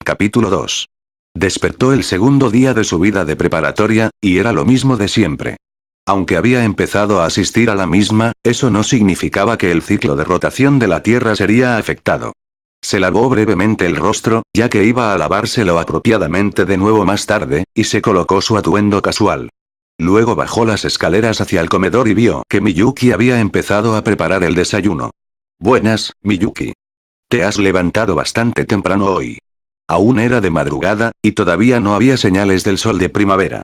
Capítulo 2. Despertó el segundo día de su vida de preparatoria, y era lo mismo de siempre. Aunque había empezado a asistir a la misma, eso no significaba que el ciclo de rotación de la Tierra sería afectado. Se lavó brevemente el rostro, ya que iba a lavárselo apropiadamente de nuevo más tarde, y se colocó su atuendo casual. Luego bajó las escaleras hacia el comedor y vio que Miyuki había empezado a preparar el desayuno. Buenas, Miyuki. Te has levantado bastante temprano hoy. Aún era de madrugada, y todavía no había señales del sol de primavera.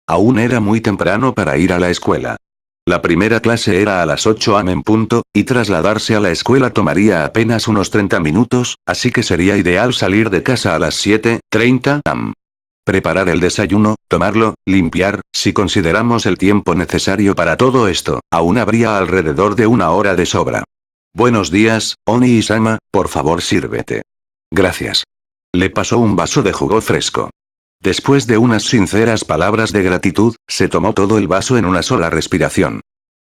Aún era muy temprano para ir a la escuela. La primera clase era a las 8 am en punto, y trasladarse a la escuela tomaría apenas unos 30 minutos, así que sería ideal salir de casa a las 7:30 am. Preparar el desayuno, tomarlo, limpiar, si consideramos el tiempo necesario para todo esto, aún habría alrededor de una hora de sobra. Buenos días, Oni-sama, por favor sírvete. Gracias. Le pasó un vaso de jugo fresco. Después de unas sinceras palabras de gratitud, se tomó todo el vaso en una sola respiración.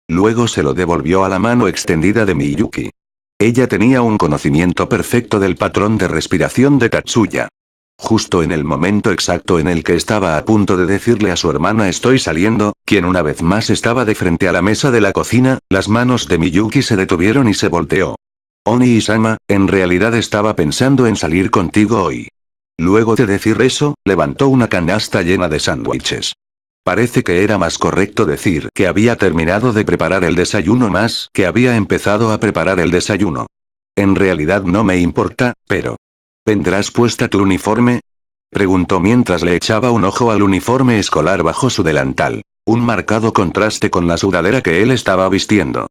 Luego se lo devolvió a la mano extendida de Miyuki. Ella tenía un conocimiento perfecto del patrón de respiración de Tatsuya. Justo en el momento exacto en el que estaba a punto de decirle a su hermana estoy saliendo, quien una vez más estaba de frente a la mesa de la cocina, las manos de Miyuki se detuvieron y se volteó. Oni-sama, en realidad estaba pensando en salir contigo hoy. Luego de decir eso, levantó una canasta llena de sándwiches. Parece que era más correcto decir que había terminado de preparar el desayuno más que había empezado a preparar el desayuno. En realidad no me importa, pero... ¿Vendrás puesta tu uniforme? Preguntó mientras le echaba un ojo al uniforme escolar bajo su delantal. Un marcado contraste con la sudadera que él estaba vistiendo.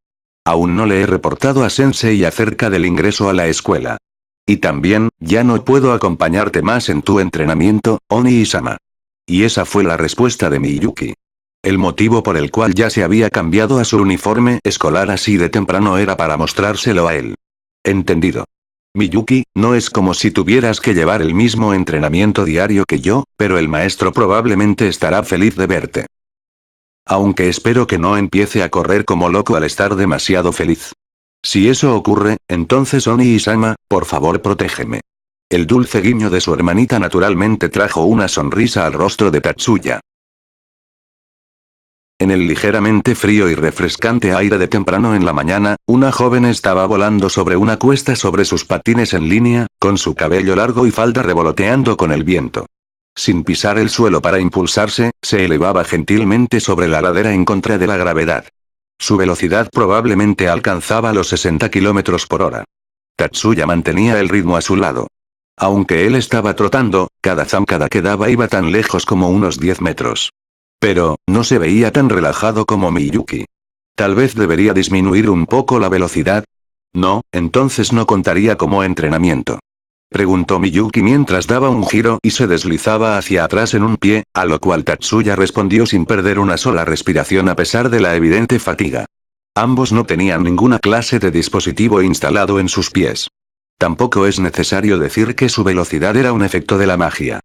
Aún no le he reportado a Sensei acerca del ingreso a la escuela. Y también, ya no puedo acompañarte más en tu entrenamiento, Oni-sama. Y esa fue la respuesta de Miyuki. El motivo por el cual ya se había cambiado a su uniforme escolar así de temprano era para mostrárselo a él. Entendido. Miyuki, no es como si tuvieras que llevar el mismo entrenamiento diario que yo, pero el maestro probablemente estará feliz de verte. Aunque espero que no empiece a correr como loco al estar demasiado feliz. Si eso ocurre, entonces Oni-sama, por favor protégeme. El dulce guiño de su hermanita naturalmente trajo una sonrisa al rostro de Tatsuya. En el ligeramente frío y refrescante aire de temprano en la mañana, una joven estaba volando sobre una cuesta sobre sus patines en línea, con su cabello largo y falda revoloteando con el viento. Sin pisar el suelo para impulsarse, se elevaba gentilmente sobre la ladera en contra de la gravedad. Su velocidad probablemente alcanzaba los 60 km/h. Tatsuya mantenía el ritmo a su lado. Aunque él estaba trotando, cada zancada que daba iba tan lejos como unos 10 metros. Pero, no se veía tan relajado como Miyuki. Tal vez debería disminuir un poco la velocidad. No, entonces no contaría como entrenamiento. Preguntó Miyuki mientras daba un giro y se deslizaba hacia atrás en un pie, a lo cual Tatsuya respondió sin perder una sola respiración a pesar de la evidente fatiga. Ambos no tenían ninguna clase de dispositivo instalado en sus pies. Tampoco es necesario decir que su velocidad era un efecto de la magia.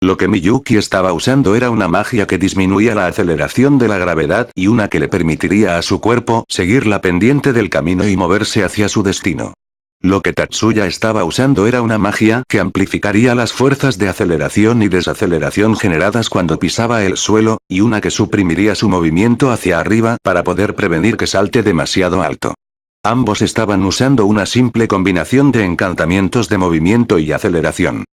Lo que Miyuki estaba usando era una magia que disminuía la aceleración de la gravedad y una que le permitiría a su cuerpo seguir la pendiente del camino y moverse hacia su destino. Lo que Tatsuya estaba usando era una magia que amplificaría las fuerzas de aceleración y desaceleración generadas cuando pisaba el suelo, y una que suprimiría su movimiento hacia arriba para poder prevenir que salte demasiado alto. Ambos estaban usando una simple combinación de encantamientos de movimiento y aceleración.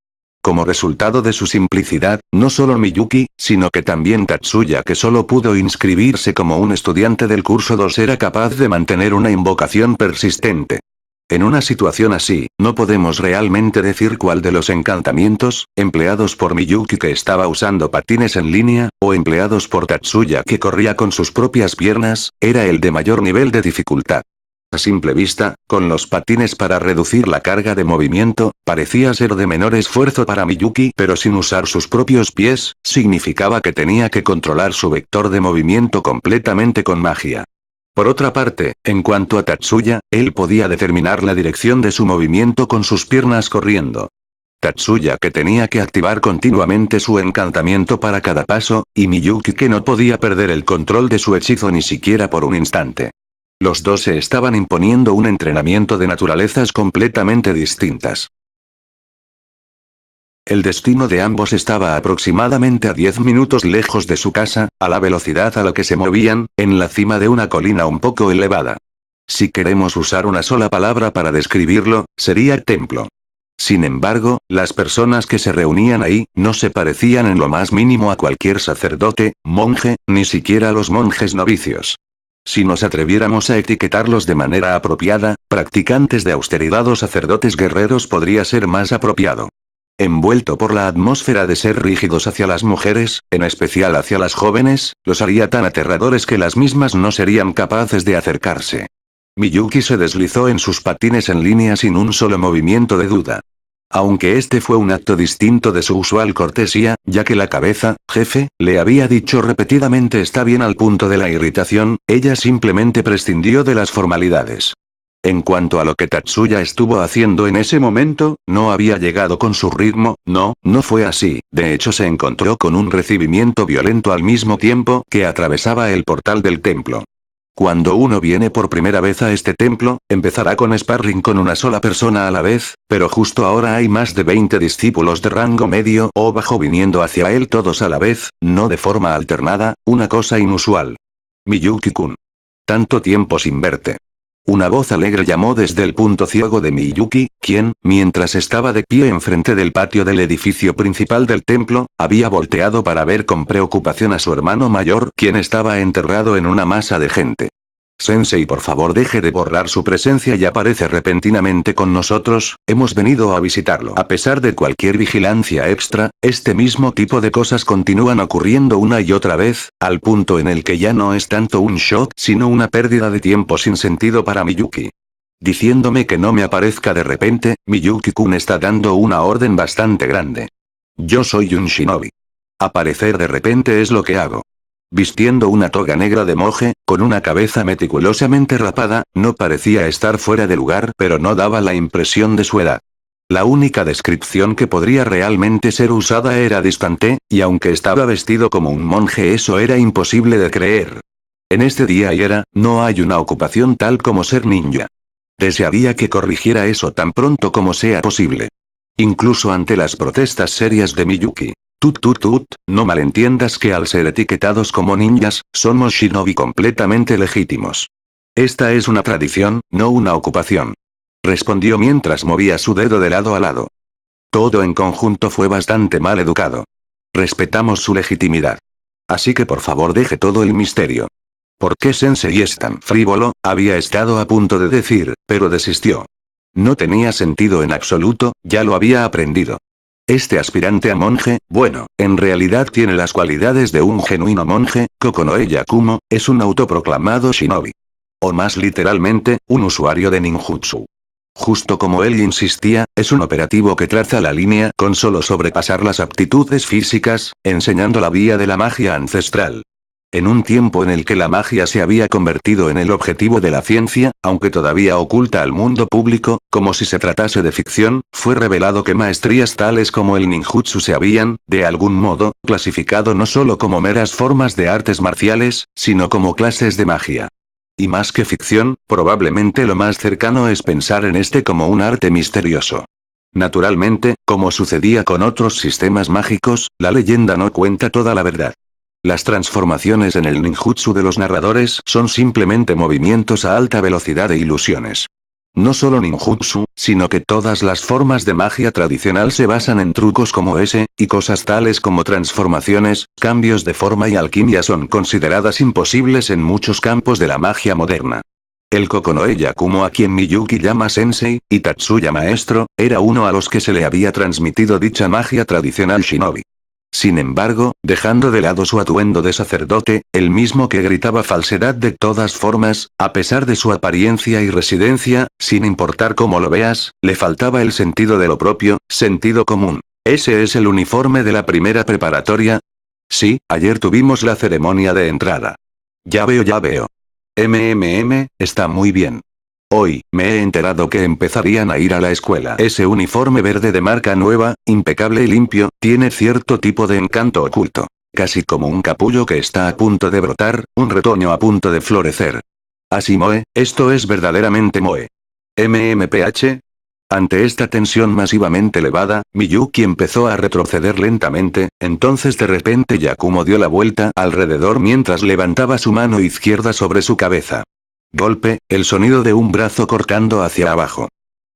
Como resultado de su simplicidad, no solo Miyuki, sino que también Tatsuya que solo pudo inscribirse como un estudiante del curso 2 era capaz de mantener una invocación persistente. En una situación así, no podemos realmente decir cuál de los encantamientos, empleados por Miyuki que estaba usando patines en línea, o empleados por Tatsuya que corría con sus propias piernas, era el de mayor nivel de dificultad. A simple vista, con los patines para reducir la carga de movimiento, parecía ser de menor esfuerzo para Miyuki, pero sin usar sus propios pies, significaba que tenía que controlar su vector de movimiento completamente con magia. Por otra parte, en cuanto a Tatsuya, él podía determinar la dirección de su movimiento con sus piernas corriendo. Tatsuya que tenía que activar continuamente su encantamiento para cada paso, y Miyuki que no podía perder el control de su hechizo ni siquiera por un instante. Los dos se estaban imponiendo un entrenamiento de naturalezas completamente distintas. El destino de ambos estaba aproximadamente a 10 minutos lejos de su casa, a la velocidad a la que se movían, en la cima de una colina un poco elevada. Si queremos usar una sola palabra para describirlo, sería templo. Sin embargo, las personas que se reunían ahí, no se parecían en lo más mínimo a cualquier sacerdote, monje, ni siquiera a los monjes novicios. Si nos atreviéramos a etiquetarlos de manera apropiada, practicantes de austeridad o sacerdotes guerreros podría ser más apropiado. Envuelto por la atmósfera de ser rígidos hacia las mujeres, en especial hacia las jóvenes, los haría tan aterradores que las mismas no serían capaces de acercarse. Miyuki se deslizó en sus patines en línea sin un solo movimiento de duda. Aunque este fue un acto distinto de su usual cortesía, ya que la cabeza, jefe, le había dicho repetidamente está bien al punto de la irritación, ella simplemente prescindió de las formalidades. En cuanto a lo que Tatsuya estuvo haciendo en ese momento, no había llegado con su ritmo, no fue así, de hecho se encontró con un recibimiento violento al mismo tiempo que atravesaba el portal del templo. Cuando uno viene por primera vez a este templo, empezará con sparring con una sola persona a la vez, pero justo ahora hay más de 20 discípulos de rango medio o bajo viniendo hacia él todos a la vez, no de forma alternada, una cosa inusual. Miyuki-kun. Tanto tiempo sin verte. Una voz alegre llamó desde el punto ciego de Miyuki, quien, mientras estaba de pie enfrente del patio del edificio principal del templo, había volteado para ver con preocupación a su hermano mayor, quien estaba enterrado en una masa de gente. Sensei, por favor, deje de borrar su presencia y aparece repentinamente con nosotros, hemos venido a visitarlo. A pesar de cualquier vigilancia extra, este mismo tipo de cosas continúan ocurriendo una y otra vez, al punto en el que ya no es tanto un shock sino una pérdida de tiempo sin sentido para Miyuki. Diciéndome que no me aparezca de repente, Miyuki-kun está dando una orden bastante grande. Yo soy un shinobi. Aparecer de repente es lo que hago. Vistiendo una toga negra de monje, con una cabeza meticulosamente rapada, no parecía estar fuera de lugar pero no daba la impresión de su edad. La única descripción que podría realmente ser usada era distante, y aunque estaba vestido como un monje eso era imposible de creer. En este día y era, no hay una ocupación tal como ser ninja. Desearía que corrigiera eso tan pronto como sea posible. Incluso ante las protestas serias de Miyuki. No malentiendas que al ser etiquetados como ninjas, somos shinobi completamente legítimos. Esta es una tradición, no una ocupación. Respondió mientras movía su dedo de lado a lado. Todo en conjunto fue bastante mal educado. Respetamos su legitimidad. Así que por favor deje todo el misterio. ¿Por qué Sensei es tan frívolo? Había estado a punto de decir, pero desistió. No tenía sentido en absoluto, ya lo había aprendido. Este aspirante a monje, bueno, en realidad tiene las cualidades de un genuino monje, Kokonoe Yakumo, es un autoproclamado shinobi. O más literalmente, un usuario de ninjutsu. Justo como él insistía, es un operativo que traza la línea con solo sobrepasar las aptitudes físicas, enseñando la vía de la magia ancestral. En un tiempo en el que la magia se había convertido en el objetivo de la ciencia, aunque todavía oculta al mundo público, como si se tratase de ficción, fue revelado que maestrías tales como el ninjutsu se habían, de algún modo, clasificado no solo como meras formas de artes marciales, sino como clases de magia. Y más que ficción, probablemente lo más cercano es pensar en este como un arte misterioso. Naturalmente, como sucedía con otros sistemas mágicos, la leyenda no cuenta toda la verdad. Las transformaciones en el ninjutsu de los narradores son simplemente movimientos a alta velocidad e ilusiones. No solo ninjutsu, sino que todas las formas de magia tradicional se basan en trucos como ese, y cosas tales como transformaciones, cambios de forma y alquimia son consideradas imposibles en muchos campos de la magia moderna. El Kokonoe Yakumo a quien Miyuki llama sensei, y Tatsuya maestro, era uno a los que se le había transmitido dicha magia tradicional shinobi. Sin embargo, dejando de lado su atuendo de sacerdote, el mismo que gritaba falsedad de todas formas, a pesar de su apariencia y residencia, sin importar cómo lo veas, le faltaba el sentido de lo propio, sentido común. ¿Ese es el uniforme de la primera preparatoria? Sí, ayer tuvimos la ceremonia de entrada. Ya veo. Está muy bien. Hoy, me he enterado que empezarían a ir a la escuela. Ese uniforme verde de marca nueva, impecable y limpio, tiene cierto tipo de encanto oculto. Casi como un capullo que está a punto de brotar, un retoño a punto de florecer. Así Moe, esto es verdaderamente Moe. MMPH. Ante esta tensión masivamente elevada, Miyuki empezó a retroceder lentamente, entonces de repente Yakumo dio la vuelta alrededor mientras levantaba su mano izquierda sobre su cabeza. Golpe, el sonido de un brazo cortando hacia abajo.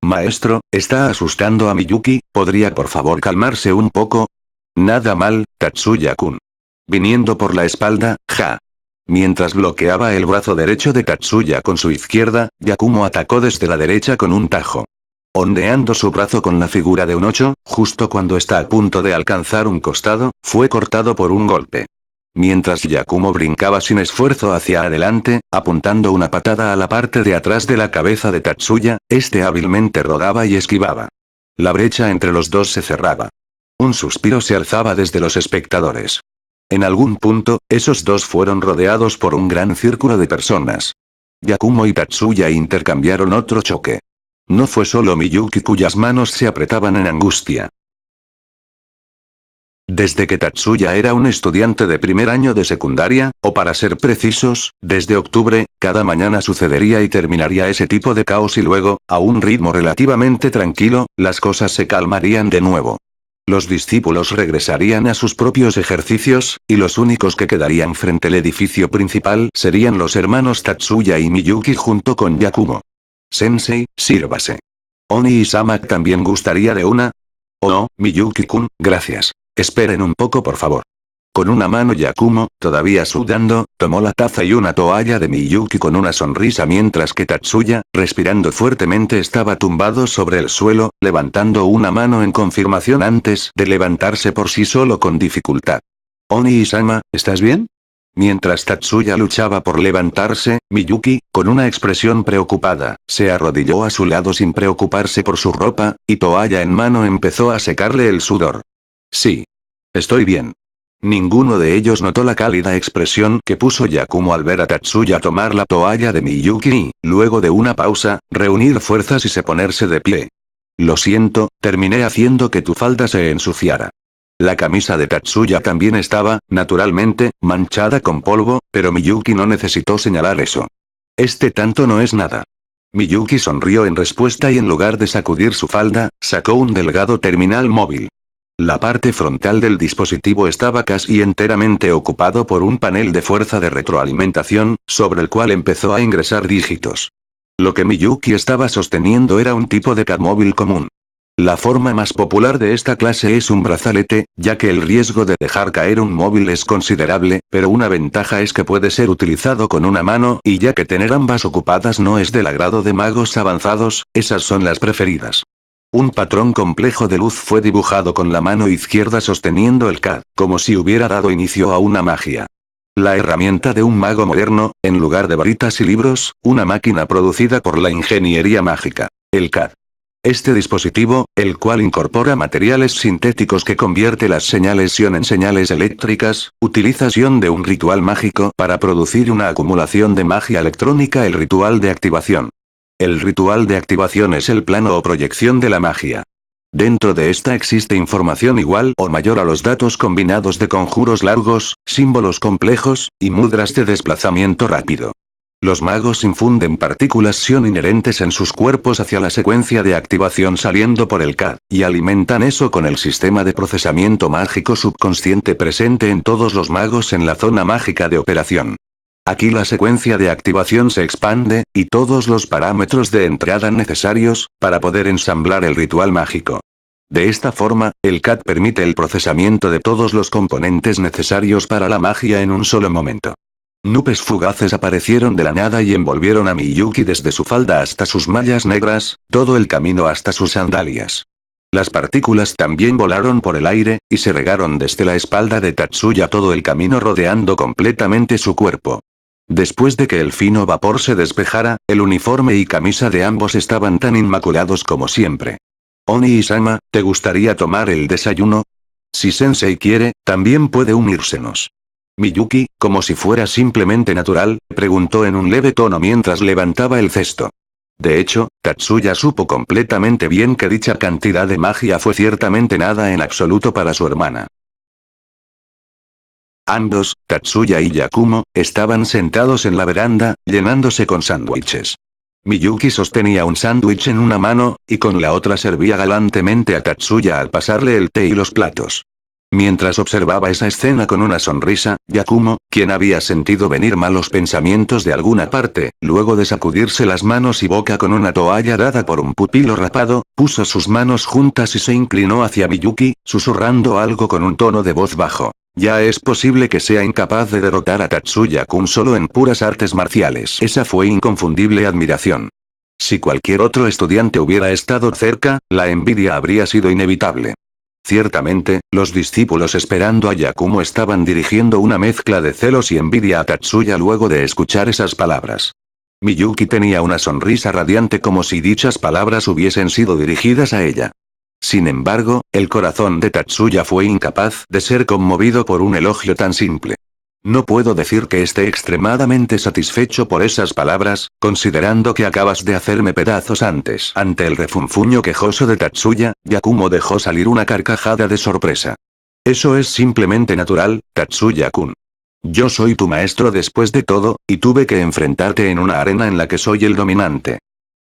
Maestro, está asustando a Miyuki, ¿podría por favor calmarse un poco? Nada mal, Tatsuya-kun. Viniendo por la espalda, ja. Mientras bloqueaba el brazo derecho de Tatsuya con su izquierda, Yakumo atacó desde la derecha con un tajo. Ondeando su brazo con la figura de un 8, justo cuando está a punto de alcanzar un costado, fue cortado por un golpe. Mientras Yakumo brincaba sin esfuerzo hacia adelante, apuntando una patada a la parte de atrás de la cabeza de Tatsuya, este hábilmente rodaba y esquivaba. La brecha entre los dos se cerraba. Un suspiro se alzaba desde los espectadores. En algún punto, esos dos fueron rodeados por un gran círculo de personas. Yakumo y Tatsuya intercambiaron otro choque. No fue solo Miyuki cuyas manos se apretaban en angustia. Desde que Tatsuya era un estudiante de primer año de secundaria, o para ser precisos, desde octubre, cada mañana sucedería y terminaría ese tipo de caos y luego, a un ritmo relativamente tranquilo, las cosas se calmarían de nuevo. Los discípulos regresarían a sus propios ejercicios, y los únicos que quedarían frente al edificio principal serían los hermanos Tatsuya y Miyuki junto con Yakumo. Sensei, sírvase. Oni y Samak también gustaría de una. Oh, Miyuki-kun, gracias. Esperen un poco por favor. Con una mano Yakumo, todavía sudando, tomó la taza y una toalla de Miyuki con una sonrisa mientras que Tatsuya, respirando fuertemente estaba tumbado sobre el suelo, levantando una mano en confirmación antes de levantarse por sí solo con dificultad. Oni-sama, ¿estás bien? Mientras Tatsuya luchaba por levantarse, Miyuki, con una expresión preocupada, se arrodilló a su lado sin preocuparse por su ropa, y toalla en mano empezó a secarle el sudor. Sí. Estoy bien. Ninguno de ellos notó la cálida expresión que puso Yakumo al ver a Tatsuya tomar la toalla de Miyuki y, luego de una pausa, reunir fuerzas y se ponerse de pie. Lo siento, terminé haciendo que tu falda se ensuciara. La camisa de Tatsuya también estaba, naturalmente, manchada con polvo, pero Miyuki no necesitó señalar eso. Este tanto no es nada. Miyuki sonrió en respuesta y en lugar de sacudir su falda, sacó un delgado terminal móvil. La parte frontal del dispositivo estaba casi enteramente ocupado por un panel de fuerza de retroalimentación, sobre el cual empezó a ingresar dígitos. Lo que Miyuki estaba sosteniendo era un tipo de CAD móvil común. La forma más popular de esta clase es un brazalete, ya que el riesgo de dejar caer un móvil es considerable, pero una ventaja es que puede ser utilizado con una mano y ya que tener ambas ocupadas no es del agrado de magos avanzados, esas son las preferidas. Un patrón complejo de luz fue dibujado con la mano izquierda sosteniendo el CAD, como si hubiera dado inicio a una magia. La herramienta de un mago moderno, en lugar de varitas y libros, una máquina producida por la ingeniería mágica, el CAD. Este dispositivo, el cual incorpora materiales sintéticos que convierte las señales ion en señales eléctricas, utilización de un ritual mágico para producir una acumulación de magia electrónica, el ritual de activación. El ritual de activación es el plano o proyección de la magia. Dentro de esta existe información igual o mayor a los datos combinados de conjuros largos, símbolos complejos, y mudras de desplazamiento rápido. Los magos infunden partículas Sion inherentes en sus cuerpos hacia la secuencia de activación saliendo por el CAD, y alimentan eso con el sistema de procesamiento mágico subconsciente presente en todos los magos en la zona mágica de operación. Aquí la secuencia de activación se expande, y todos los parámetros de entrada necesarios, para poder ensamblar el ritual mágico. De esta forma, el CAD permite el procesamiento de todos los componentes necesarios para la magia en un solo momento. Nubes fugaces aparecieron de la nada y envolvieron a Miyuki desde su falda hasta sus mallas negras, todo el camino hasta sus sandalias. Las partículas también volaron por el aire, y se regaron desde la espalda de Tatsuya todo el camino rodeando completamente su cuerpo. Después de que el fino vapor se despejara, el uniforme y camisa de ambos estaban tan inmaculados como siempre. Oni-sama, ¿te gustaría tomar el desayuno? Si Sensei quiere, también puede unírsenos. Miyuki, como si fuera simplemente natural, preguntó en un leve tono mientras levantaba el cesto. De hecho, Tatsuya supo completamente bien que dicha cantidad de magia fue ciertamente nada en absoluto para su hermana. Ambos, Tatsuya y Yakumo, estaban sentados en la veranda, llenándose con sándwiches. Miyuki sostenía un sándwich en una mano, y con la otra servía galantemente a Tatsuya al pasarle el té y los platos. Mientras observaba esa escena con una sonrisa, Yakumo, quien había sentido venir malos pensamientos de alguna parte, luego de sacudirse las manos y boca con una toalla dada por un pupilo rapado, puso sus manos juntas y se inclinó hacia Miyuki, susurrando algo con un tono de voz bajo. Ya es posible que sea incapaz de derrotar a Tatsuya-kun solo en puras artes marciales. Esa fue inconfundible admiración. Si cualquier otro estudiante hubiera estado cerca, la envidia habría sido inevitable. Ciertamente, los discípulos esperando a Yakumo estaban dirigiendo una mezcla de celos y envidia a Tatsuya luego de escuchar esas palabras. Miyuki tenía una sonrisa radiante como si dichas palabras hubiesen sido dirigidas a ella. Sin embargo, el corazón de Tatsuya fue incapaz de ser conmovido por un elogio tan simple. No puedo decir que esté extremadamente satisfecho por esas palabras, considerando que acabas de hacerme pedazos antes. Ante el refunfuño quejoso de Tatsuya, Yakumo dejó salir una carcajada de sorpresa. Eso es simplemente natural, Tatsuya-kun. Yo soy tu maestro después de todo, y tuve que enfrentarte en una arena en la que soy el dominante.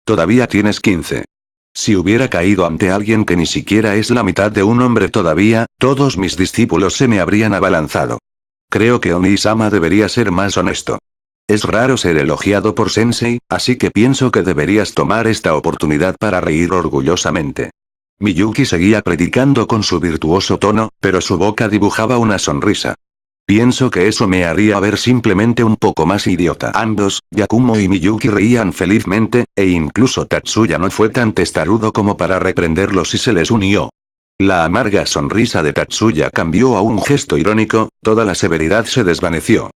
Todavía tienes 15. Si hubiera caído ante alguien que ni siquiera es la mitad de un hombre todavía, todos mis discípulos se me habrían abalanzado. Creo que Oni-sama debería ser más honesto. Es raro ser elogiado por Sensei, así que pienso que deberías tomar esta oportunidad para reír orgullosamente. Miyuki seguía predicando con su virtuoso tono, pero su boca dibujaba una sonrisa. Pienso que eso me haría ver simplemente un poco más idiota. Ambos, Yakumo y Miyuki reían felizmente, e incluso Tatsuya no fue tan testarudo como para reprenderlos y se les unió. La amarga sonrisa de Tatsuya cambió a un gesto irónico, toda la severidad se desvaneció.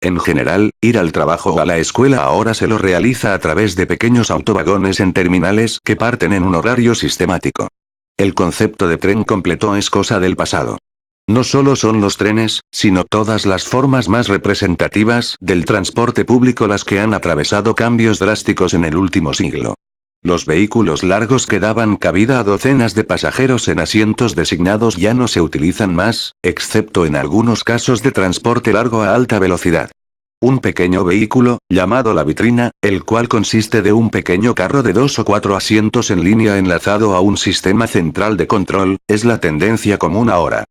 En general, ir al trabajo o a la escuela ahora se lo realiza a través de pequeños autovagones en terminales que parten en un horario sistemático. El concepto de tren completo es cosa del pasado. No solo son los trenes, sino todas las formas más representativas del transporte público las que han atravesado cambios drásticos en el último siglo. Los vehículos largos que daban cabida a docenas de pasajeros en asientos designados ya no se utilizan más, excepto en algunos casos de transporte largo a alta velocidad. Un pequeño vehículo, llamado la vitrina, el cual consiste de un pequeño carro de 2 o 4 asientos en línea enlazado a un sistema central de control, es la tendencia común ahora.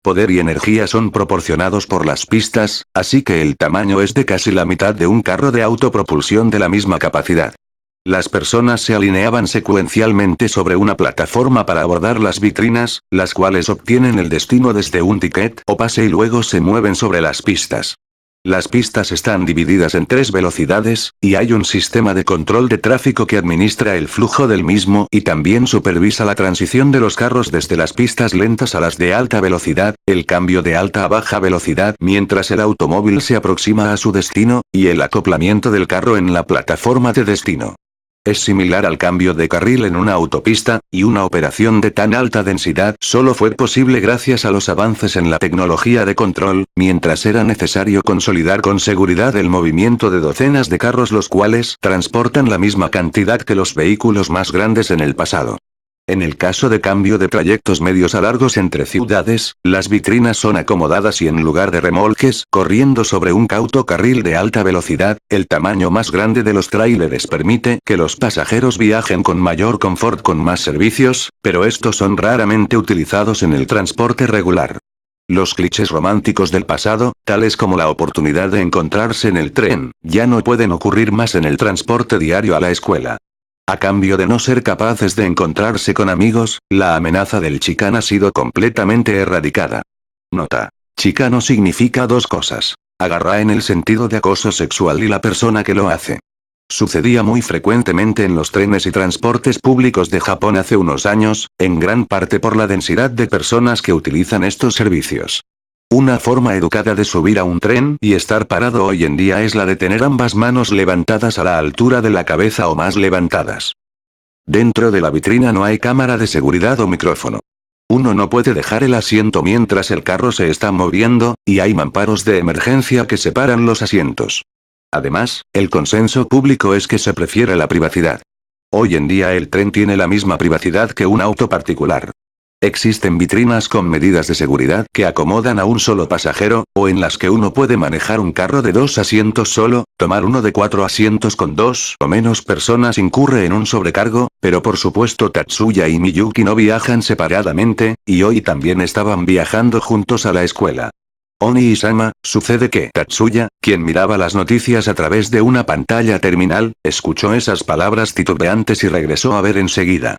Poder y energía son proporcionados por las pistas, así que el tamaño es de casi la mitad de un carro de autopropulsión de la misma capacidad. Las personas se alineaban secuencialmente sobre una plataforma para abordar las vitrinas, las cuales obtienen el destino desde un ticket o pase y luego se mueven sobre las pistas. Las pistas están divididas en 3 velocidades, y hay un sistema de control de tráfico que administra el flujo del mismo y también supervisa la transición de los carros desde las pistas lentas a las de alta velocidad, el cambio de alta a baja velocidad mientras el automóvil se aproxima a su destino, y el acoplamiento del carro en la plataforma de destino. Es similar al cambio de carril en una autopista, y una operación de tan alta densidad solo fue posible gracias a los avances en la tecnología de control, mientras era necesario consolidar con seguridad el movimiento de docenas de carros los cuales transportan la misma cantidad que los vehículos más grandes en el pasado. En el caso de cambio de trayectos medios a largos entre ciudades, las vitrinas son acomodadas y en lugar de remolques corriendo sobre un cauto carril de alta velocidad, el tamaño más grande de los tráileres permite que los pasajeros viajen con mayor confort con más servicios, pero estos son raramente utilizados en el transporte regular. Los clichés románticos del pasado, tales como la oportunidad de encontrarse en el tren, ya no pueden ocurrir más en el transporte diario a la escuela. A cambio de no ser capaces de encontrarse con amigos, la amenaza del chicán ha sido completamente erradicada. Nota. Chicano significa 2 cosas. Agarra en el sentido de acoso sexual y la persona que lo hace. Sucedía muy frecuentemente en los trenes y transportes públicos de Japón hace unos años, en gran parte por la densidad de personas que utilizan estos servicios. Una forma educada de subir a un tren y estar parado hoy en día es la de tener ambas manos levantadas a la altura de la cabeza o más levantadas. Dentro de la vitrina no hay cámara de seguridad o micrófono. Uno no puede dejar el asiento mientras el carro se está moviendo, y hay mamparos de emergencia que separan los asientos. Además, el consenso público es que se prefiere la privacidad. Hoy en día el tren tiene la misma privacidad que un auto particular. Existen vitrinas con medidas de seguridad que acomodan a un solo pasajero, o en las que uno puede manejar un carro de 2 asientos solo, tomar uno de 4 asientos con 2 o menos personas incurre en un sobrecargo, pero por supuesto Tatsuya y Miyuki no viajan separadamente, y hoy también estaban viajando juntos a la escuela. Oni-sama, sucede que Tatsuya, quien miraba las noticias a través de una pantalla terminal, escuchó esas palabras titubeantes y regresó a ver enseguida.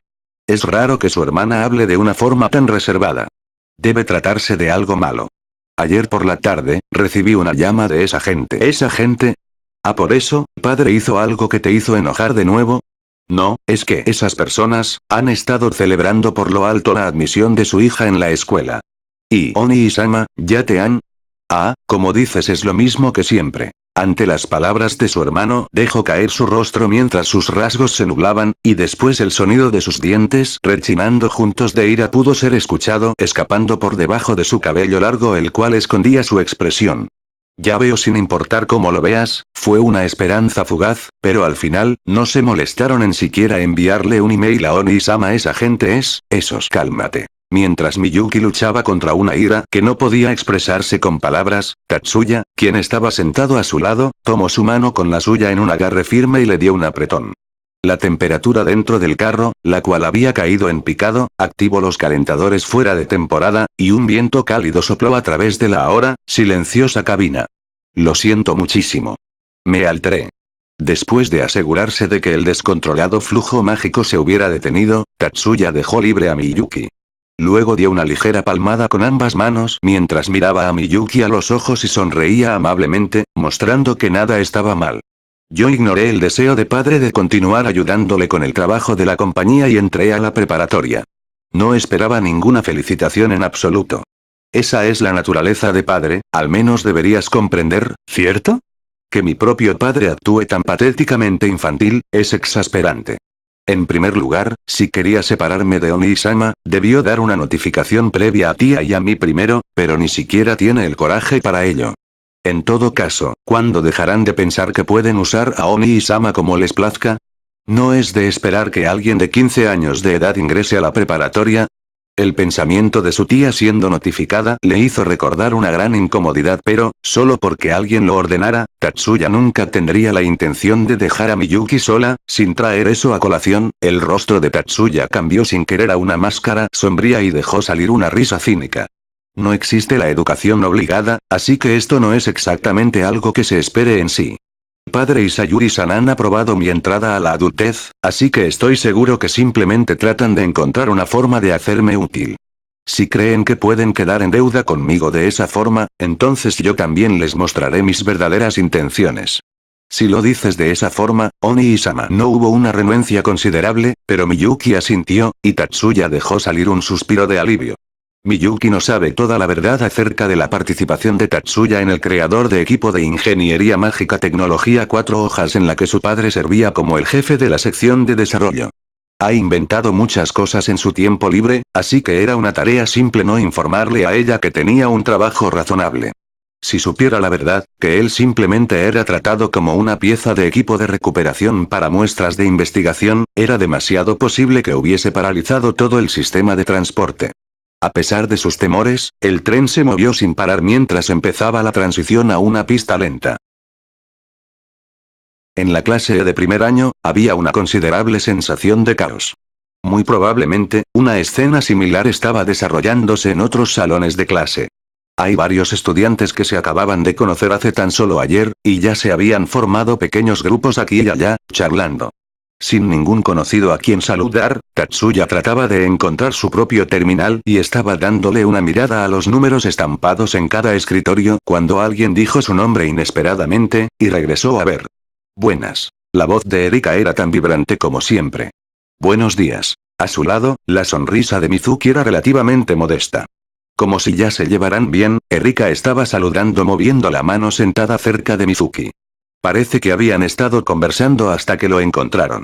Es raro que su hermana hable de una forma tan reservada. Debe tratarse de algo malo. Ayer por la tarde, recibí una llama de esa gente. ¿Esa gente? Ah, por eso, padre hizo algo que te hizo enojar de nuevo. No, es que esas personas han estado celebrando por lo alto la admisión de su hija en la escuela. Y Oni-sama, ¿ya te han? Ah, como dices es lo mismo que siempre. Ante las palabras de su hermano, dejó caer su rostro mientras sus rasgos se nublaban, y después el sonido de sus dientes rechinando juntos de ira pudo ser escuchado escapando por debajo de su cabello largo el cual escondía su expresión. Ya veo sin importar cómo lo veas, fue una esperanza fugaz, pero al final, no se molestaron en siquiera enviarle un email a Oni-sama esa gente es, esos cálmate. Mientras Miyuki luchaba contra una ira que no podía expresarse con palabras, Tatsuya, quien estaba sentado a su lado, tomó su mano con la suya en un agarre firme y le dio un apretón. La temperatura dentro del carro, la cual había caído en picado, activó los calentadores fuera de temporada, y un viento cálido sopló a través de la ahora silenciosa cabina. Lo siento muchísimo. Me alteré. Después de asegurarse de que el descontrolado flujo mágico se hubiera detenido, Tatsuya dejó libre a Miyuki. Luego dio una ligera palmada con ambas manos mientras miraba a Miyuki a los ojos y sonreía amablemente, mostrando que nada estaba mal. Yo ignoré el deseo de padre de continuar ayudándole con el trabajo de la compañía y entré a la preparatoria. No esperaba ninguna felicitación en absoluto. Esa es la naturaleza de padre, al menos deberías comprender, ¿cierto? Que mi propio padre actúe tan patéticamente infantil, es exasperante. En primer lugar, si quería separarme de Oni-sama, debió dar una notificación previa a tía y a mí primero, pero ni siquiera tiene el coraje para ello. En todo caso, ¿cuándo dejarán de pensar que pueden usar a Oni-sama como les plazca? ¿No es de esperar que alguien de 15 años de edad ingrese a la preparatoria? El pensamiento de su tía siendo notificada le hizo recordar una gran incomodidad, pero, solo porque alguien lo ordenara, Tatsuya nunca tendría la intención de dejar a Miyuki sola. Sin traer eso a colación, el rostro de Tatsuya cambió sin querer a una máscara sombría y dejó salir una risa cínica. No existe la educación obligada, así que esto no es exactamente algo que se espere en sí. Padre y Sayuri-san han aprobado mi entrada a la adultez, así que estoy seguro que simplemente tratan de encontrar una forma de hacerme útil. Si creen que pueden quedar en deuda conmigo de esa forma, entonces yo también les mostraré mis verdaderas intenciones. Si lo dices de esa forma, Oni-sama. No hubo una renuencia considerable, pero Miyuki asintió, y Tatsuya dejó salir un suspiro de alivio. Miyuki no sabe toda la verdad acerca de la participación de Tatsuya en el creador de equipo de ingeniería mágica tecnología 4 hojas en la que su padre servía como el jefe de la sección de desarrollo. Ha inventado muchas cosas en su tiempo libre, así que era una tarea simple no informarle a ella que tenía un trabajo razonable. Si supiera la verdad, que él simplemente era tratado como una pieza de equipo de recuperación para muestras de investigación, era demasiado posible que hubiese paralizado todo el sistema de transporte. A pesar de sus temores, el tren se movió sin parar mientras empezaba la transición a una pista lenta. En la clase de primer año, había una considerable sensación de caos. Muy probablemente, una escena similar estaba desarrollándose en otros salones de clase. Hay varios estudiantes que se acababan de conocer hace tan solo ayer, y ya se habían formado pequeños grupos aquí y allá, charlando. Sin ningún conocido a quien saludar, Tatsuya trataba de encontrar su propio terminal y estaba dándole una mirada a los números estampados en cada escritorio cuando alguien dijo su nombre inesperadamente, y regresó a ver. Buenas. La voz de Erika era tan vibrante como siempre. Buenos días. A su lado, la sonrisa de Mizuki era relativamente modesta. Como si ya se llevaran bien, Erika estaba saludando moviendo la mano sentada cerca de Mizuki. Parece que habían estado conversando hasta que lo encontraron.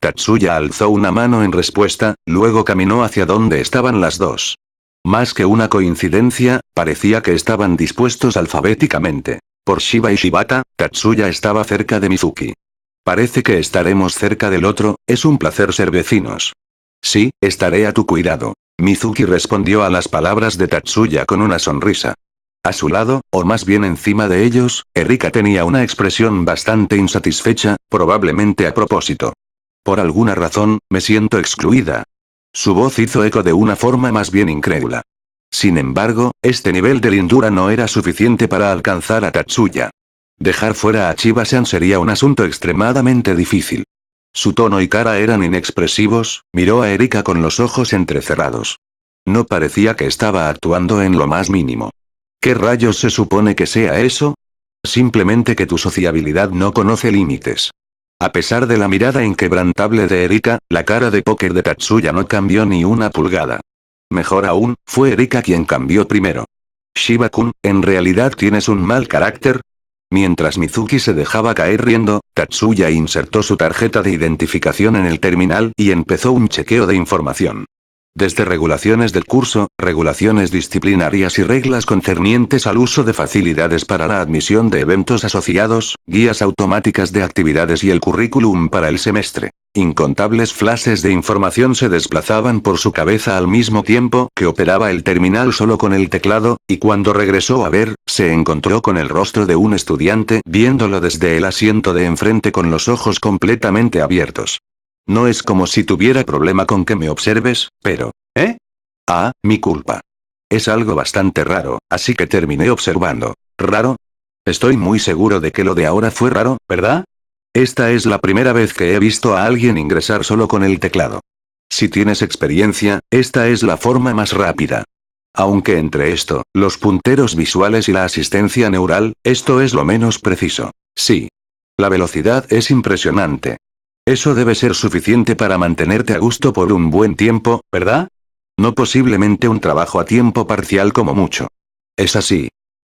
Tatsuya alzó una mano en respuesta, luego caminó hacia donde estaban las dos. Más que una coincidencia, parecía que estaban dispuestos alfabéticamente. Por Shiba y Shibata, Tatsuya estaba cerca de Mizuki. Parece que estaremos cerca del otro, es un placer ser vecinos. Sí, estaré a tu cuidado. Mizuki respondió a las palabras de Tatsuya con una sonrisa. A su lado, o más bien encima de ellos, Erika tenía una expresión bastante insatisfecha, probablemente a propósito. Por alguna razón, me siento excluida. Su voz hizo eco de una forma más bien incrédula. Sin embargo, este nivel de lindura no era suficiente para alcanzar a Tatsuya. Dejar fuera a Chiba-san sería un asunto extremadamente difícil. Su tono y cara eran inexpresivos, miró a Erika con los ojos entrecerrados. No parecía que estaba actuando en lo más mínimo. ¿Qué rayos se supone que sea eso? Simplemente que tu sociabilidad no conoce límites. A pesar de la mirada inquebrantable de Erika, la cara de póker de Tatsuya no cambió ni una pulgada. Mejor aún, fue Erika quien cambió primero. Shiba-kun, ¿en realidad tienes un mal carácter? Mientras Mizuki se dejaba caer riendo, Tatsuya insertó su tarjeta de identificación en el terminal y empezó un chequeo de información. Desde regulaciones del curso, regulaciones disciplinarias y reglas concernientes al uso de facilidades para la admisión de eventos asociados, guías automáticas de actividades y el currículum para el semestre. Incontables flashes de información se desplazaban por su cabeza al mismo tiempo que operaba el terminal solo con el teclado, y cuando regresó a ver, se encontró con el rostro de un estudiante viéndolo desde el asiento de enfrente con los ojos completamente abiertos. No es como si tuviera problema con que me observes, pero... ¿eh? Ah, mi culpa. Es algo bastante raro, así que terminé observando. ¿Raro? Estoy muy seguro de que lo de ahora fue raro, ¿verdad? Esta es la primera vez que he visto a alguien ingresar solo con el teclado. Si tienes experiencia, esta es la forma más rápida. Aunque entre esto, los punteros visuales y la asistencia neural, esto es lo menos preciso. Sí. La velocidad es impresionante. Eso debe ser suficiente para mantenerte a gusto por un buen tiempo, ¿verdad? No posiblemente un trabajo a tiempo parcial como mucho. Es así.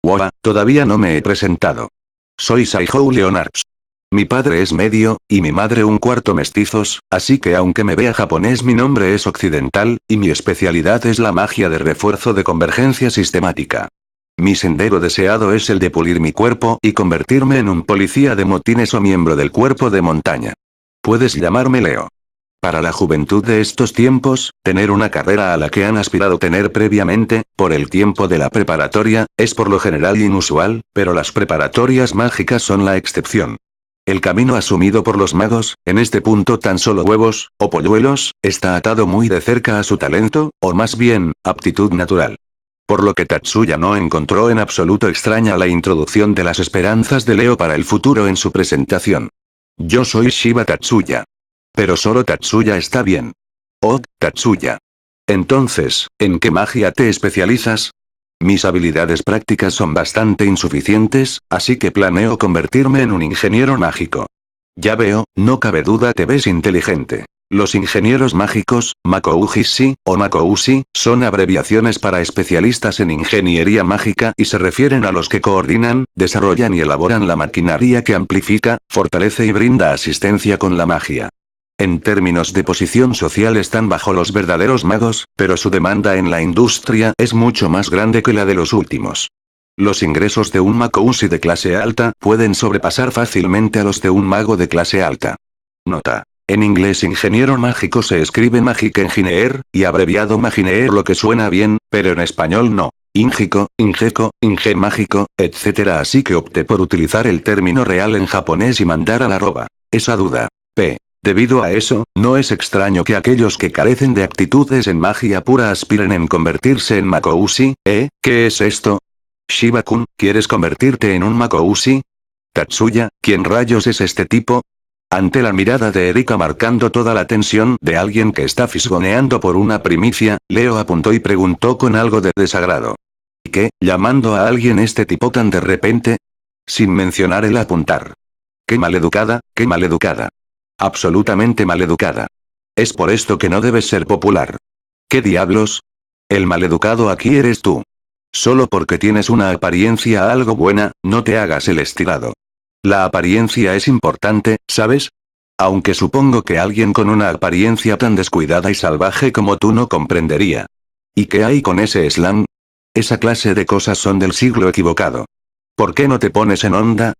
Wow, todavía no me he presentado. Soy Saihou Leonards. Mi padre es medio, y mi madre un cuarto mestizos, así que aunque me vea japonés mi nombre es occidental, y mi especialidad es la magia de refuerzo de convergencia sistemática. Mi sendero deseado es el de pulir mi cuerpo y convertirme en un policía de motines o miembro del cuerpo de montaña. Puedes llamarme Leo. Para la juventud de estos tiempos, tener una carrera a la que han aspirado tener previamente, por el tiempo de la preparatoria, es por lo general inusual, pero las preparatorias mágicas son la excepción. El camino asumido por los magos, en este punto tan solo huevos, o polluelos, está atado muy de cerca a su talento, o más bien, aptitud natural. Por lo que Tatsuya no encontró en absoluto extraña la introducción de las esperanzas de Leo para el futuro en su presentación. Yo soy Shiba Tatsuya. Pero solo Tatsuya está bien. Oh, Tatsuya. Entonces, ¿en qué magia te especializas? Mis habilidades prácticas son bastante insuficientes, así que planeo convertirme en un ingeniero mágico. Ya veo, no cabe duda te ves inteligente. Los ingenieros mágicos, Makoujishi, o Makoushi, son abreviaciones para especialistas en ingeniería mágica y se refieren a los que coordinan, desarrollan y elaboran la maquinaria que amplifica, fortalece y brinda asistencia con la magia. En términos de posición social están bajo los verdaderos magos, pero su demanda en la industria es mucho más grande que la de los últimos. Los ingresos de un Makoushi de clase alta pueden sobrepasar fácilmente a los de un mago de clase alta. Nota. En inglés ingeniero mágico se escribe Magic Engineer, y abreviado Magineer lo que suena bien, pero en español no. Ingico, Ingeco, Inge mágico, etc. Así que opté por utilizar el término real en japonés y mandar a la arroba. Esa duda. Debido a eso, no es extraño que aquellos que carecen de aptitudes en magia pura aspiren en convertirse en Makoushi, ¿eh? ¿Qué es esto? Shiba-kun, ¿quieres convertirte en un Makoushi? Tatsuya, ¿quién rayos es este tipo? Ante la mirada de Erika marcando toda la tensión de alguien que está fisgoneando por una primicia, Leo apuntó y preguntó con algo de desagrado. ¿Y qué, llamando a alguien este tipo tan de repente? Sin mencionar el apuntar. ¡Qué maleducada, qué maleducada! Absolutamente maleducada. Es por esto que no debes ser popular. ¿Qué diablos? El maleducado aquí eres tú. Solo porque tienes una apariencia algo buena, no te hagas el estirado. La apariencia es importante, ¿sabes? Aunque supongo que alguien con una apariencia tan descuidada y salvaje como tú no comprendería. ¿Y qué hay con ese slang? Esa clase de cosas son del siglo equivocado. ¿Por qué no te pones en onda?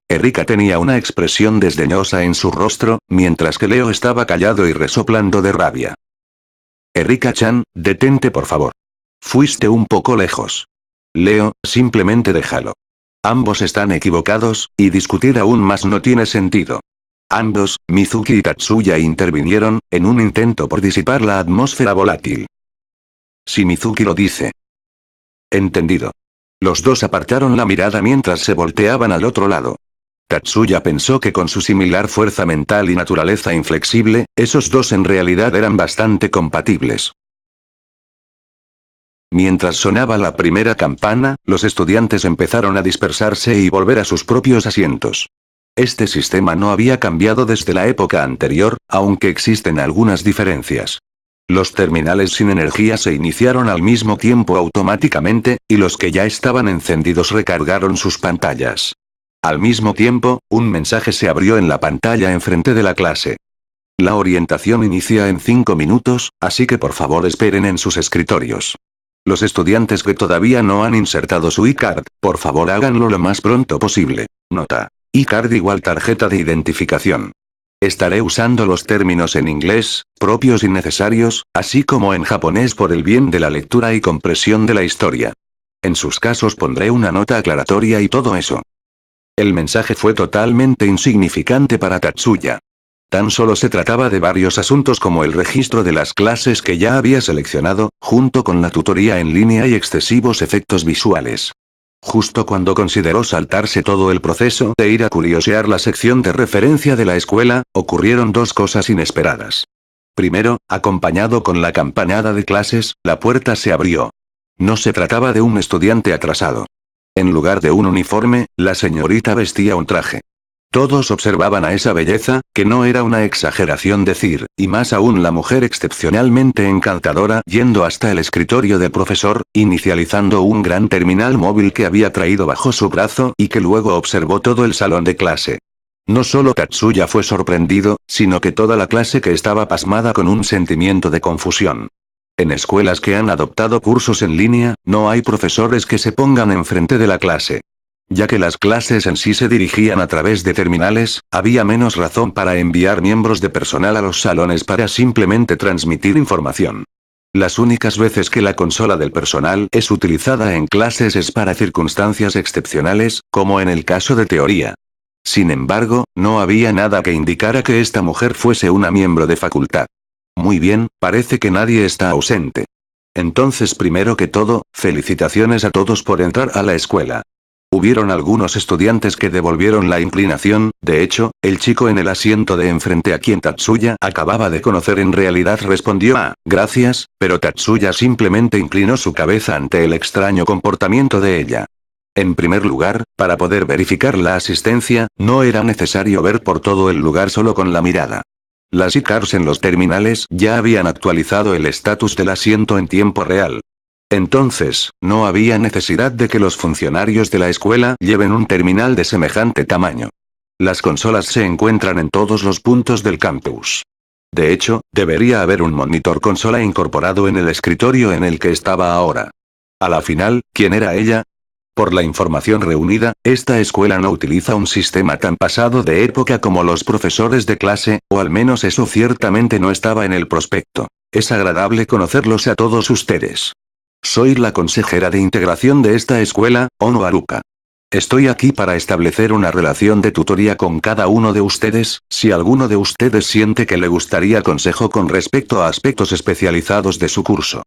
Erika tenía una expresión desdeñosa en su rostro, mientras que Leo estaba callado y resoplando de rabia. Erika-chan, detente por favor. Fuiste un poco lejos. Leo, simplemente déjalo. Ambos están equivocados, y discutir aún más no tiene sentido. Ambos, Mizuki y Tatsuya intervinieron, en un intento por disipar la atmósfera volátil. Si Mizuki lo dice. Entendido. Los dos apartaron la mirada mientras se volteaban al otro lado. Tatsuya pensó que con su similar fuerza mental y naturaleza inflexible, esos dos en realidad eran bastante compatibles. Mientras sonaba la primera campana, los estudiantes empezaron a dispersarse y volver a sus propios asientos. Este sistema no había cambiado desde la época anterior, aunque existen algunas diferencias. Los terminales sin energía se iniciaron al mismo tiempo automáticamente, y los que ya estaban encendidos recargaron sus pantallas. Al mismo tiempo, un mensaje se abrió en la pantalla enfrente de la clase. La orientación inicia en 5 minutos, así que por favor esperen en sus escritorios. Los estudiantes que todavía no han insertado su iCard, por favor háganlo lo más pronto posible. Nota. iCard igual tarjeta de identificación. Estaré usando los términos en inglés, propios y necesarios, así como en japonés por el bien de la lectura y compresión de la historia. En sus casos pondré una nota aclaratoria y todo eso. El mensaje fue totalmente insignificante para Tatsuya. Tan solo se trataba de varios asuntos como el registro de las clases que ya había seleccionado, junto con la tutoría en línea y excesivos efectos visuales. Justo cuando consideró saltarse todo el proceso de ir a curiosear la sección de referencia de la escuela, ocurrieron dos cosas inesperadas. Primero, acompañado con la campanada de clases, la puerta se abrió. No se trataba de un estudiante atrasado. En lugar de un uniforme, la señorita vestía un traje. Todos observaban a esa belleza, que no era una exageración decir, y más aún la mujer excepcionalmente encantadora yendo hasta el escritorio del profesor, inicializando un gran terminal móvil que había traído bajo su brazo y que luego observó todo el salón de clase. No solo Tatsuya fue sorprendido, sino que toda la clase que estaba pasmada con un sentimiento de confusión. En escuelas que han adoptado cursos en línea, no hay profesores que se pongan enfrente de la clase. Ya que las clases en sí se dirigían a través de terminales, había menos razón para enviar miembros de personal a los salones para simplemente transmitir información. Las únicas veces que la consola del personal es utilizada en clases es para circunstancias excepcionales, como en el caso de teoría. Sin embargo, no había nada que indicara que esta mujer fuese una miembro de facultad. Muy bien, parece que nadie está ausente. Entonces, primero que todo, felicitaciones a todos por entrar a la escuela. Hubieron algunos estudiantes que devolvieron la inclinación, de hecho, el chico en el asiento de enfrente a quien Tatsuya acababa de conocer en realidad respondió gracias, pero Tatsuya simplemente inclinó su cabeza ante el extraño comportamiento de ella. En primer lugar, para poder verificar la asistencia, no era necesario ver por todo el lugar solo con la mirada. Las iCards en los terminales ya habían actualizado el estatus del asiento en tiempo real. Entonces, no había necesidad de que los funcionarios de la escuela lleven un terminal de semejante tamaño. Las consolas se encuentran en todos los puntos del campus. De hecho, debería haber un monitor consola incorporado en el escritorio en el que estaba ahora. A la final, ¿quién era ella? Por la información reunida, esta escuela no utiliza un sistema tan pasado de época como los profesores de clase, o al menos eso ciertamente no estaba en el prospecto. Es agradable conocerlos a todos ustedes. Soy la consejera de integración de esta escuela, Ono Haruka. Estoy aquí para establecer una relación de tutoría con cada uno de ustedes, si alguno de ustedes siente que le gustaría consejo con respecto a aspectos especializados de su curso.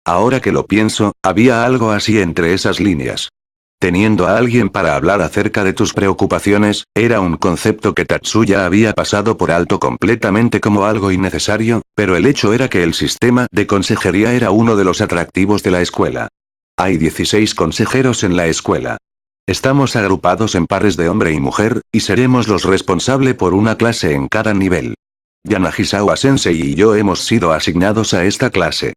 Ahora que lo pienso, había algo así entre esas líneas. Teniendo a alguien para hablar acerca de tus preocupaciones, era un concepto que Tatsuya había pasado por alto completamente como algo innecesario, pero el hecho era que el sistema de consejería era uno de los atractivos de la escuela. Hay 16 consejeros en la escuela. Estamos agrupados en pares de hombre y mujer, y seremos los responsables por una clase en cada nivel. Yanagisawa-sensei y yo hemos sido asignados a esta clase.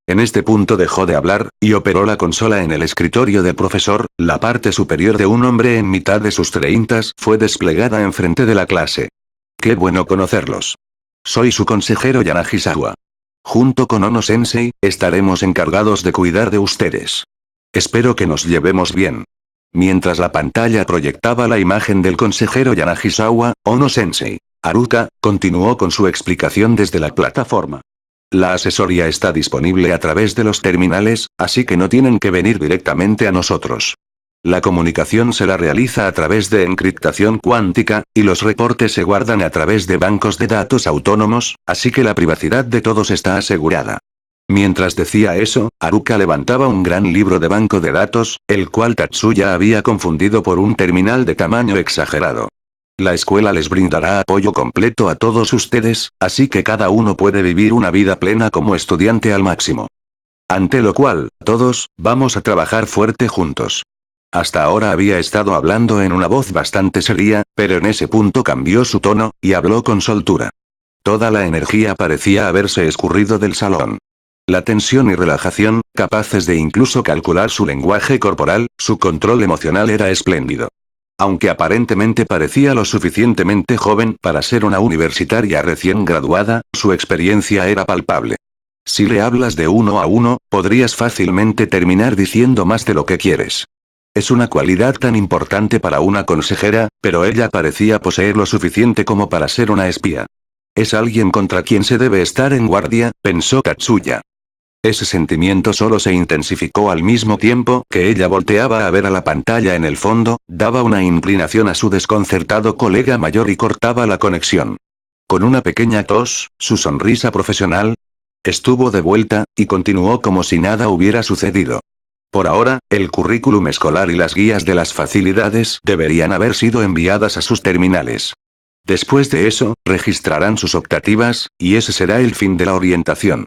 En este punto dejó de hablar, y operó la consola en el escritorio del profesor, la parte superior de un hombre en mitad de sus 30 fue desplegada enfrente de la clase. Qué bueno conocerlos. Soy su consejero Yanagisawa. Junto con Ono-sensei, estaremos encargados de cuidar de ustedes. Espero que nos llevemos bien. Mientras la pantalla proyectaba la imagen del consejero Yanagisawa, Ono-sensei, Haruka, continuó con su explicación desde la plataforma. La asesoría está disponible a través de los terminales, así que no tienen que venir directamente a nosotros. La comunicación se la realiza a través de encriptación cuántica, y los reportes se guardan a través de bancos de datos autónomos, así que la privacidad de todos está asegurada. Mientras decía eso, Haruka levantaba un gran libro de banco de datos, el cual Tatsuya había confundido por un terminal de tamaño exagerado. La escuela les brindará apoyo completo a todos ustedes, así que cada uno puede vivir una vida plena como estudiante al máximo. Ante lo cual, todos, vamos a trabajar fuerte juntos. Hasta ahora había estado hablando en una voz bastante seria, pero en ese punto cambió su tono, y habló con soltura. Toda la energía parecía haberse escurrido del salón. La tensión y relajación, capaces de incluso calcular su lenguaje corporal, su control emocional era espléndido. Aunque aparentemente parecía lo suficientemente joven para ser una universitaria recién graduada, su experiencia era palpable. Si le hablas de uno a uno, podrías fácilmente terminar diciendo más de lo que quieres. Es una cualidad tan importante para una consejera, pero ella parecía poseer lo suficiente como para ser una espía. Es alguien contra quien se debe estar en guardia, pensó Tatsuya. Ese sentimiento solo se intensificó al mismo tiempo que ella volteaba a ver a la pantalla en el fondo, daba una inclinación a su desconcertado colega mayor y cortaba la conexión. Con una pequeña tos, su sonrisa profesional estuvo de vuelta, y continuó como si nada hubiera sucedido. Por ahora, el currículum escolar y las guías de las facilidades deberían haber sido enviadas a sus terminales. Después de eso, registrarán sus optativas, y ese será el fin de la orientación.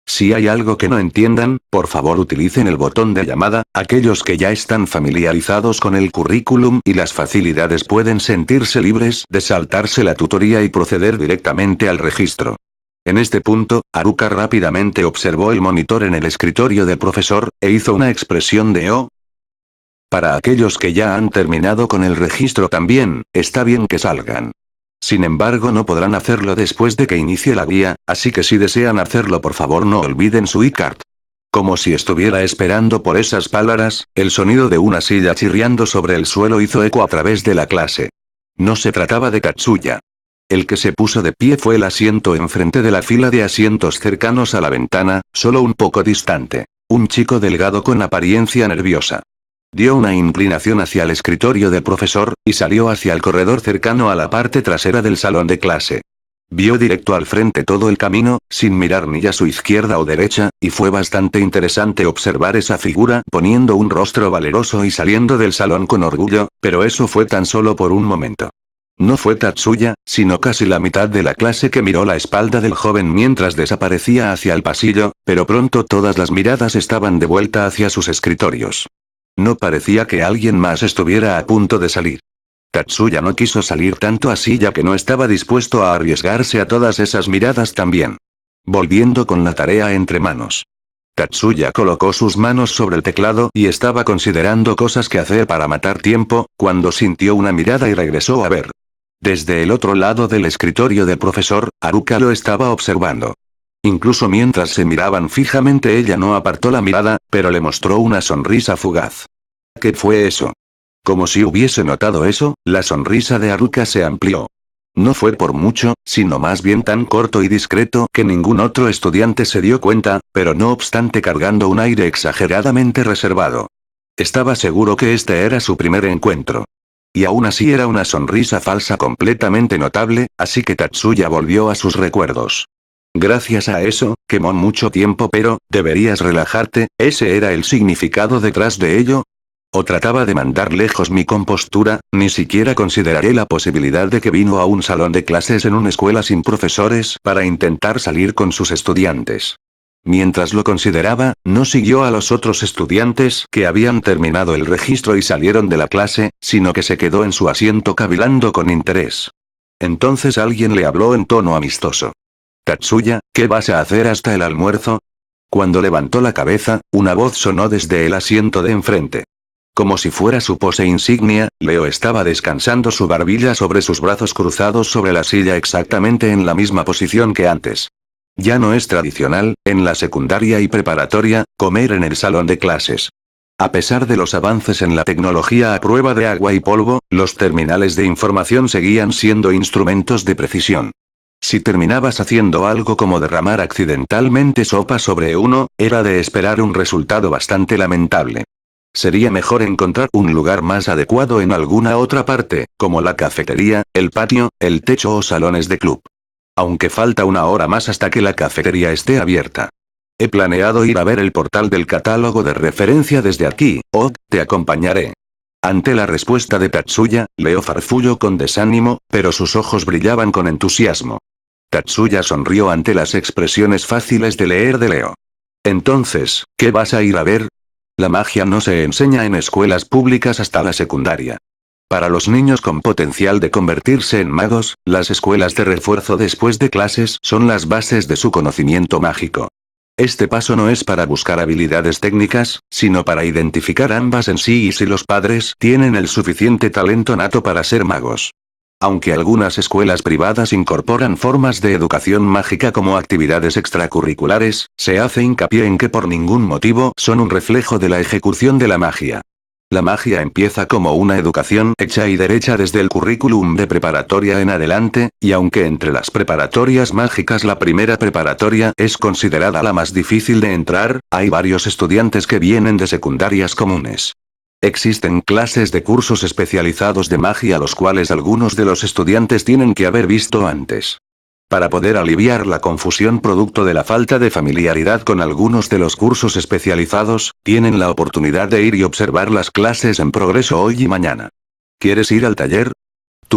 Si hay algo que no entiendan, por favor utilicen el botón de llamada. Aquellos que ya están familiarizados con el currículum y las facilidades pueden sentirse libres de saltarse la tutoría y proceder directamente al registro. En este punto, Haruka rápidamente observó el monitor en el escritorio del profesor, e hizo una expresión de "oh". Para aquellos que ya han terminado con el registro también, está bien que salgan. Sin embargo, no podrán hacerlo después de que inicie la guía, así que si desean hacerlo, por favor no olviden su iCard. Como si estuviera esperando por esas palabras, el sonido de una silla chirriando sobre el suelo hizo eco a través de la clase. No se trataba de Tatsuya. El que se puso de pie fue el asiento enfrente de la fila de asientos cercanos a la ventana, solo un poco distante. Un chico delgado con apariencia nerviosa. Dio una inclinación hacia el escritorio del profesor, y salió hacia el corredor cercano a la parte trasera del salón de clase. Vio directo al frente todo el camino, sin mirar ni a su izquierda o derecha, y fue bastante interesante observar esa figura poniendo un rostro valeroso y saliendo del salón con orgullo, pero eso fue tan solo por un momento. No fue Tatsuya, sino casi la mitad de la clase que miró la espalda del joven mientras desaparecía hacia el pasillo, pero pronto todas las miradas estaban de vuelta hacia sus escritorios. No parecía que alguien más estuviera a punto de salir. Tatsuya no quiso salir tanto así ya que no estaba dispuesto a arriesgarse a todas esas miradas también. Volviendo con la tarea entre manos. Tatsuya colocó sus manos sobre el teclado y estaba considerando cosas que hacer para matar tiempo, cuando sintió una mirada y regresó a ver. Desde el otro lado del escritorio del profesor, Haruka lo estaba observando. Incluso mientras se miraban fijamente ella no apartó la mirada, pero le mostró una sonrisa fugaz. ¿Qué fue eso? Como si hubiese notado eso, la sonrisa de Haruka se amplió. No fue por mucho, sino más bien tan corto y discreto que ningún otro estudiante se dio cuenta, pero no obstante cargando un aire exageradamente reservado. Estaba seguro que este era su primer encuentro. Y aún así era una sonrisa falsa completamente notable, así que Tatsuya volvió a sus recuerdos. Gracias a eso, quemó mucho tiempo, pero, deberías relajarte, ¿ese era el significado detrás de ello? ¿O trataba de mandar lejos mi compostura? Ni siquiera consideraré la posibilidad de que vino a un salón de clases en una escuela sin profesores para intentar salir con sus estudiantes. Mientras lo consideraba, no siguió a los otros estudiantes que habían terminado el registro y salieron de la clase, sino que se quedó en su asiento cavilando con interés. Entonces alguien le habló en tono amistoso. Tatsuya, ¿qué vas a hacer hasta el almuerzo? Cuando levantó la cabeza, una voz sonó desde el asiento de enfrente. Como si fuera su pose insignia, Leo estaba descansando su barbilla sobre sus brazos cruzados sobre la silla exactamente en la misma posición que antes. Ya no es tradicional, en la secundaria y preparatoria, comer en el salón de clases. A pesar de los avances en la tecnología a prueba de agua y polvo, los terminales de información seguían siendo instrumentos de precisión. Si terminabas haciendo algo como derramar accidentalmente sopa sobre uno, era de esperar un resultado bastante lamentable. Sería mejor encontrar un lugar más adecuado en alguna otra parte, como la cafetería, el patio, el techo o salones de club. Aunque falta una hora más hasta que la cafetería esté abierta. He planeado ir a ver el portal del catálogo de referencia desde aquí, te acompañaré. Ante la respuesta de Tatsuya, Leo farfulló con desánimo, pero sus ojos brillaban con entusiasmo. Tatsuya sonrió ante las expresiones fáciles de leer de Leo. Entonces, ¿qué vas a ir a ver? La magia no se enseña en escuelas públicas hasta la secundaria. Para los niños con potencial de convertirse en magos, las escuelas de refuerzo después de clases son las bases de su conocimiento mágico. Este paso no es para buscar habilidades técnicas, sino para identificar ambas en sí y si los padres tienen el suficiente talento nato para ser magos. Aunque algunas escuelas privadas incorporan formas de educación mágica como actividades extracurriculares, se hace hincapié en que por ningún motivo son un reflejo de la ejecución de la magia. La magia empieza como una educación hecha y derecha desde el currículum de preparatoria en adelante, y aunque entre las preparatorias mágicas la primera preparatoria es considerada la más difícil de entrar, hay varios estudiantes que vienen de secundarias comunes. Existen clases de cursos especializados de magia los cuales algunos de los estudiantes tienen que haber visto antes. Para poder aliviar la confusión producto de la falta de familiaridad con algunos de los cursos especializados, tienen la oportunidad de ir y observar las clases en progreso hoy y mañana. ¿Quieres ir al taller?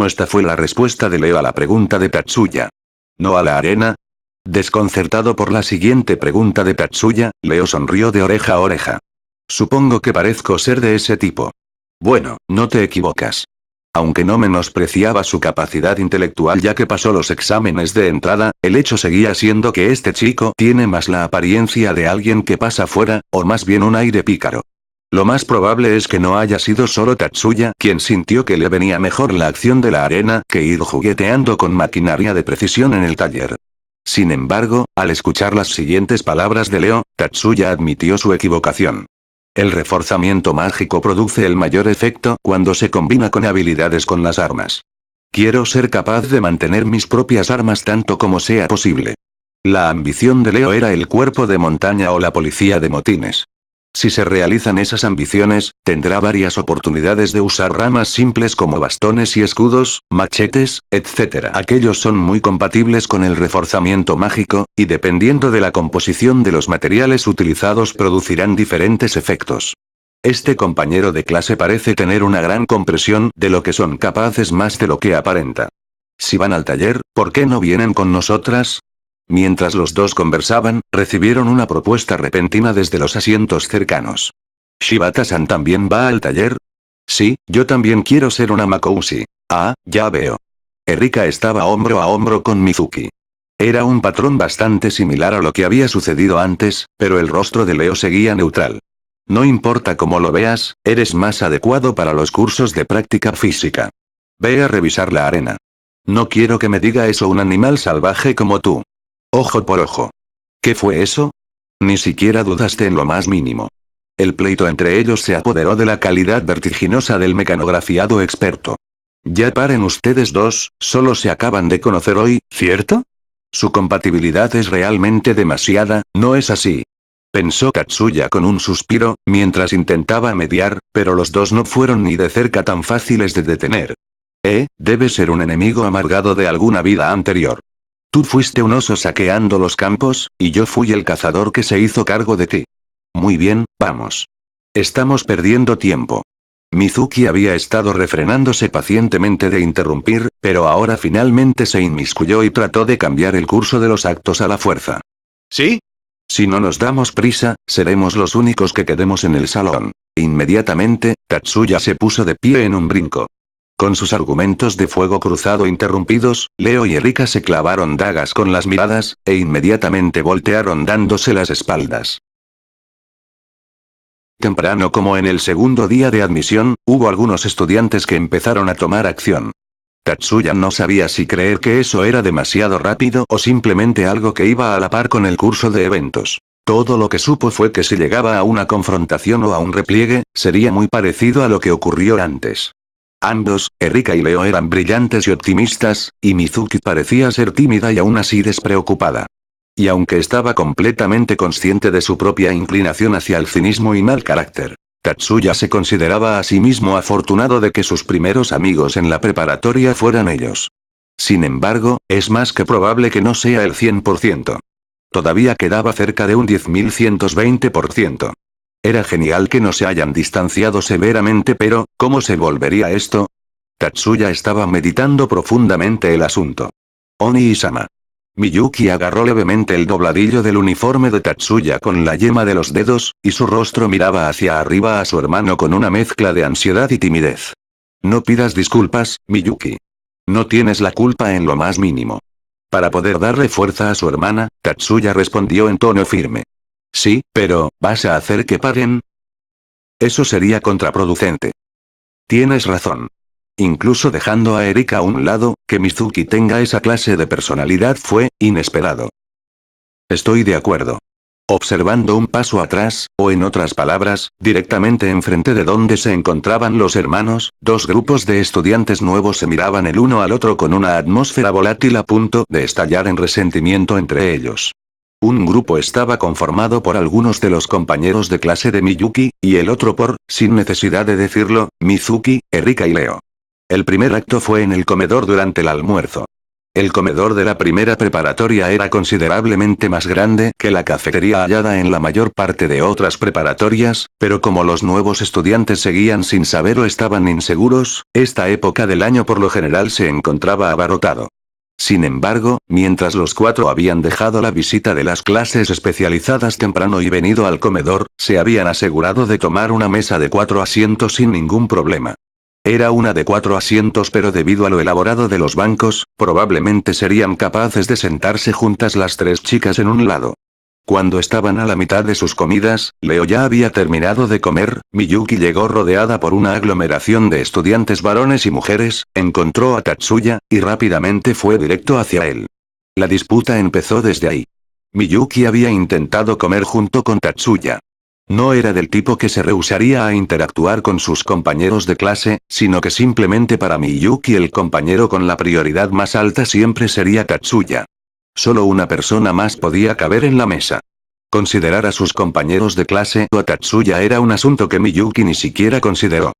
Esta fue la respuesta de Leo a la pregunta de Tatsuya. ¿No a la arena? Desconcertado por la siguiente pregunta de Tatsuya, Leo sonrió de oreja a oreja. Supongo que parezco ser de ese tipo. Bueno, no te equivocas. Aunque no menospreciaba su capacidad intelectual ya que pasó los exámenes de entrada, el hecho seguía siendo que este chico tiene más la apariencia de alguien que pasa fuera, o más bien un aire pícaro. Lo más probable es que no haya sido solo Tatsuya quien sintió que le venía mejor la acción de la arena que ir jugueteando con maquinaria de precisión en el taller. Sin embargo, al escuchar las siguientes palabras de Leo, Tatsuya admitió su equivocación. El reforzamiento mágico produce el mayor efecto cuando se combina con habilidades con las armas. Quiero ser capaz de mantener mis propias armas tanto como sea posible. La ambición de Leo era el cuerpo de montaña o la policía de motines. Si se realizan esas ambiciones, tendrá varias oportunidades de usar ramas simples como bastones y escudos, machetes, etc. Aquellos son muy compatibles con el reforzamiento mágico, y dependiendo de la composición de los materiales utilizados producirán diferentes efectos. Este compañero de clase parece tener una gran compresión de lo que son capaces más de lo que aparenta. Si van al taller, ¿por qué no vienen con nosotras? Mientras los dos conversaban, recibieron una propuesta repentina desde los asientos cercanos. ¿Shibata-san también va al taller? Sí, yo también quiero ser una Makoushi. Ah, ya veo. Erika estaba hombro a hombro con Mizuki. Era un patrón bastante similar a lo que había sucedido antes, pero el rostro de Leo seguía neutral. No importa cómo lo veas, eres más adecuado para los cursos de práctica física. Ve a revisar la arena. No quiero que me diga eso un animal salvaje como tú. Ojo por ojo. ¿Qué fue eso? Ni siquiera dudaste en lo más mínimo. El pleito entre ellos se apoderó de la calidad vertiginosa del mecanografiado experto. Ya paren ustedes dos, solo se acaban de conocer hoy, ¿cierto? Su compatibilidad es realmente demasiada, ¿no es así? Pensó Tatsuya con un suspiro, mientras intentaba mediar, pero los dos no fueron ni de cerca tan fáciles de detener. Debe ser un enemigo amargado de alguna vida anterior. Tú fuiste un oso saqueando los campos, y yo fui el cazador que se hizo cargo de ti. Muy bien, vamos. Estamos perdiendo tiempo. Mizuki había estado refrenándose pacientemente de interrumpir, pero ahora finalmente se inmiscuyó y trató de cambiar el curso de los actos a la fuerza. ¿Sí? Si no nos damos prisa, seremos los únicos que quedemos en el salón. Inmediatamente, Tatsuya se puso de pie en un brinco. Con sus argumentos de fuego cruzado interrumpidos, Leo y Erika se clavaron dagas con las miradas, e inmediatamente voltearon dándose las espaldas. Temprano como en el segundo día de admisión, hubo algunos estudiantes que empezaron a tomar acción. Tatsuya no sabía si creer que eso era demasiado rápido o simplemente algo que iba a la par con el curso de eventos. Todo lo que supo fue que si llegaba a una confrontación o a un repliegue, sería muy parecido a lo que ocurrió antes. Ambos, Erika y Leo eran brillantes y optimistas, y Mizuki parecía ser tímida y aún así despreocupada. Y aunque estaba completamente consciente de su propia inclinación hacia el cinismo y mal carácter, Tatsuya se consideraba a sí mismo afortunado de que sus primeros amigos en la preparatoria fueran ellos. Sin embargo, es más que probable que no sea el 100%. Todavía quedaba cerca de un 10.120%. Era genial que no se hayan distanciado severamente, pero, ¿cómo se volvería esto? Tatsuya estaba meditando profundamente el asunto. Oni-sama. Miyuki agarró levemente el dobladillo del uniforme de Tatsuya con la yema de los dedos, y su rostro miraba hacia arriba a su hermano con una mezcla de ansiedad y timidez. No pidas disculpas, Miyuki. No tienes la culpa en lo más mínimo. Para poder darle fuerza a su hermana, Tatsuya respondió en tono firme. Sí, pero, ¿vas a hacer que paren? Eso sería contraproducente. Tienes razón. Incluso dejando a Erika a un lado, que Mizuki tenga esa clase de personalidad fue inesperado. Estoy de acuerdo. Observando un paso atrás, o en otras palabras, directamente enfrente de donde se encontraban los hermanos, dos grupos de estudiantes nuevos se miraban el uno al otro con una atmósfera volátil a punto de estallar en resentimiento entre ellos. Un grupo estaba conformado por algunos de los compañeros de clase de Miyuki, y el otro por, sin necesidad de decirlo, Mizuki, Erika y Leo. El primer acto fue en el comedor durante el almuerzo. El comedor de la primera preparatoria era considerablemente más grande que la cafetería hallada en la mayor parte de otras preparatorias, pero como los nuevos estudiantes seguían sin saber o estaban inseguros, esta época del año por lo general se encontraba abarrotado. Sin embargo, mientras los cuatro habían dejado la visita de las clases especializadas temprano y venido al comedor, se habían asegurado de tomar una mesa de 4 asientos sin ningún problema. Era una de 4 asientos, pero debido a lo elaborado de los bancos, probablemente serían capaces de sentarse juntas las tres chicas en un lado. Cuando estaban a la mitad de sus comidas, Leo ya había terminado de comer, Miyuki llegó rodeada por una aglomeración de estudiantes varones y mujeres, encontró a Tatsuya, y rápidamente fue directo hacia él. La disputa empezó desde ahí. Miyuki había intentado comer junto con Tatsuya. No era del tipo que se rehusaría a interactuar con sus compañeros de clase, sino que simplemente para Miyuki el compañero con la prioridad más alta siempre sería Tatsuya. Solo una persona más podía caber en la mesa. Considerar a sus compañeros de clase o a Tatsuya era un asunto que Miyuki ni siquiera consideró.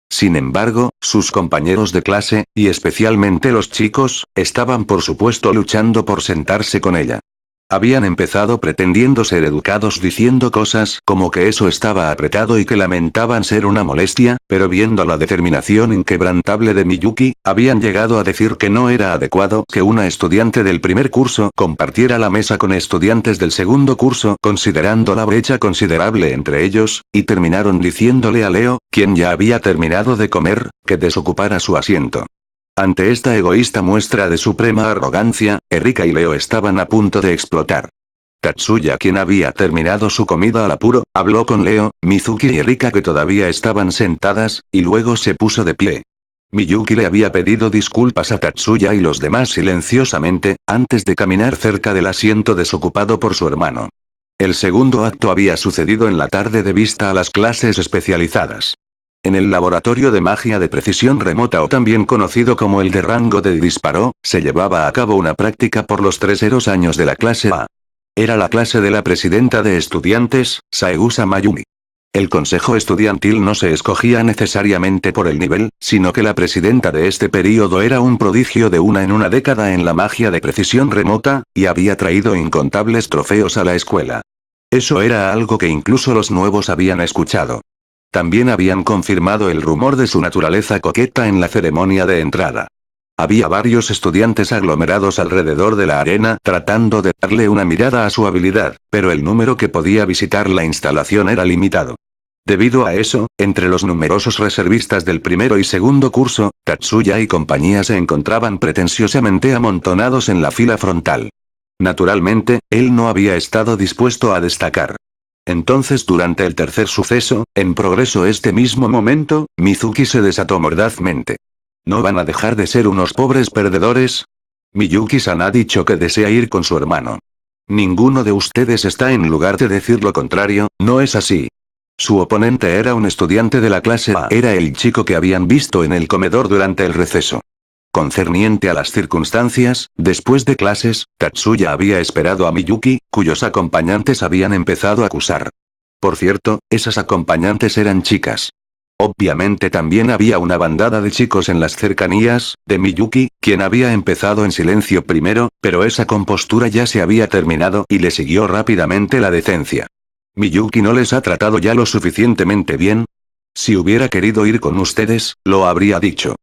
Sin embargo, sus compañeros de clase, y especialmente los chicos, estaban por supuesto luchando por sentarse con ella. Habían empezado pretendiendo ser educados diciendo cosas como que eso estaba apretado y que lamentaban ser una molestia, pero viendo la determinación inquebrantable de Miyuki, habían llegado a decir que no era adecuado que una estudiante del primer curso compartiera la mesa con estudiantes del segundo curso, considerando la brecha considerable entre ellos, y terminaron diciéndole a Leo, quien ya había terminado de comer, que desocupara su asiento. Ante esta egoísta muestra de suprema arrogancia, Erika y Leo estaban a punto de explotar. Tatsuya, quien había terminado su comida al apuro, habló con Leo, Mizuki y Erika que todavía estaban sentadas, y luego se puso de pie. Miyuki le había pedido disculpas a Tatsuya y los demás silenciosamente, antes de caminar cerca del asiento desocupado por su hermano. El segundo acto había sucedido en la tarde de vista a las clases especializadas. En el laboratorio de magia de precisión remota, o también conocido como el de rango de disparo, se llevaba a cabo una práctica por los terceros años de la clase A. Era la clase de la presidenta de estudiantes, Saegusa Mayumi. El consejo estudiantil no se escogía necesariamente por el nivel, sino que la presidenta de este período era un prodigio de una en una década en la magia de precisión remota, y había traído incontables trofeos a la escuela. Eso era algo que incluso los nuevos habían escuchado. También habían confirmado el rumor de su naturaleza coqueta en la ceremonia de entrada. Había varios estudiantes aglomerados alrededor de la arena tratando de darle una mirada a su habilidad, pero el número que podía visitar la instalación era limitado. Debido a eso, entre los numerosos reservistas del primero y segundo curso, Tatsuya y compañía se encontraban pretenciosamente amontonados en la fila frontal. Naturalmente, él no había estado dispuesto a destacar. Entonces, durante el tercer suceso, en progreso este mismo momento, Mizuki se desató mordazmente. ¿No van a dejar de ser unos pobres perdedores? Miyuki-san ha dicho que desea ir con su hermano. Ninguno de ustedes está en lugar de decir lo contrario, ¿no es así? Su oponente era un estudiante de la clase A. Era el chico que habían visto en el comedor durante el receso. Concerniente a las circunstancias, después de clases, Tatsuya había esperado a Miyuki, cuyos acompañantes habían empezado a acusar. Por cierto, esas acompañantes eran chicas. Obviamente también había una bandada de chicos en las cercanías, de Miyuki, quien había empezado en silencio primero, pero esa compostura ya se había terminado y le siguió rápidamente la decencia. ¿Miyuki no les ha tratado ya lo suficientemente bien? Si hubiera querido ir con ustedes, lo habría dicho.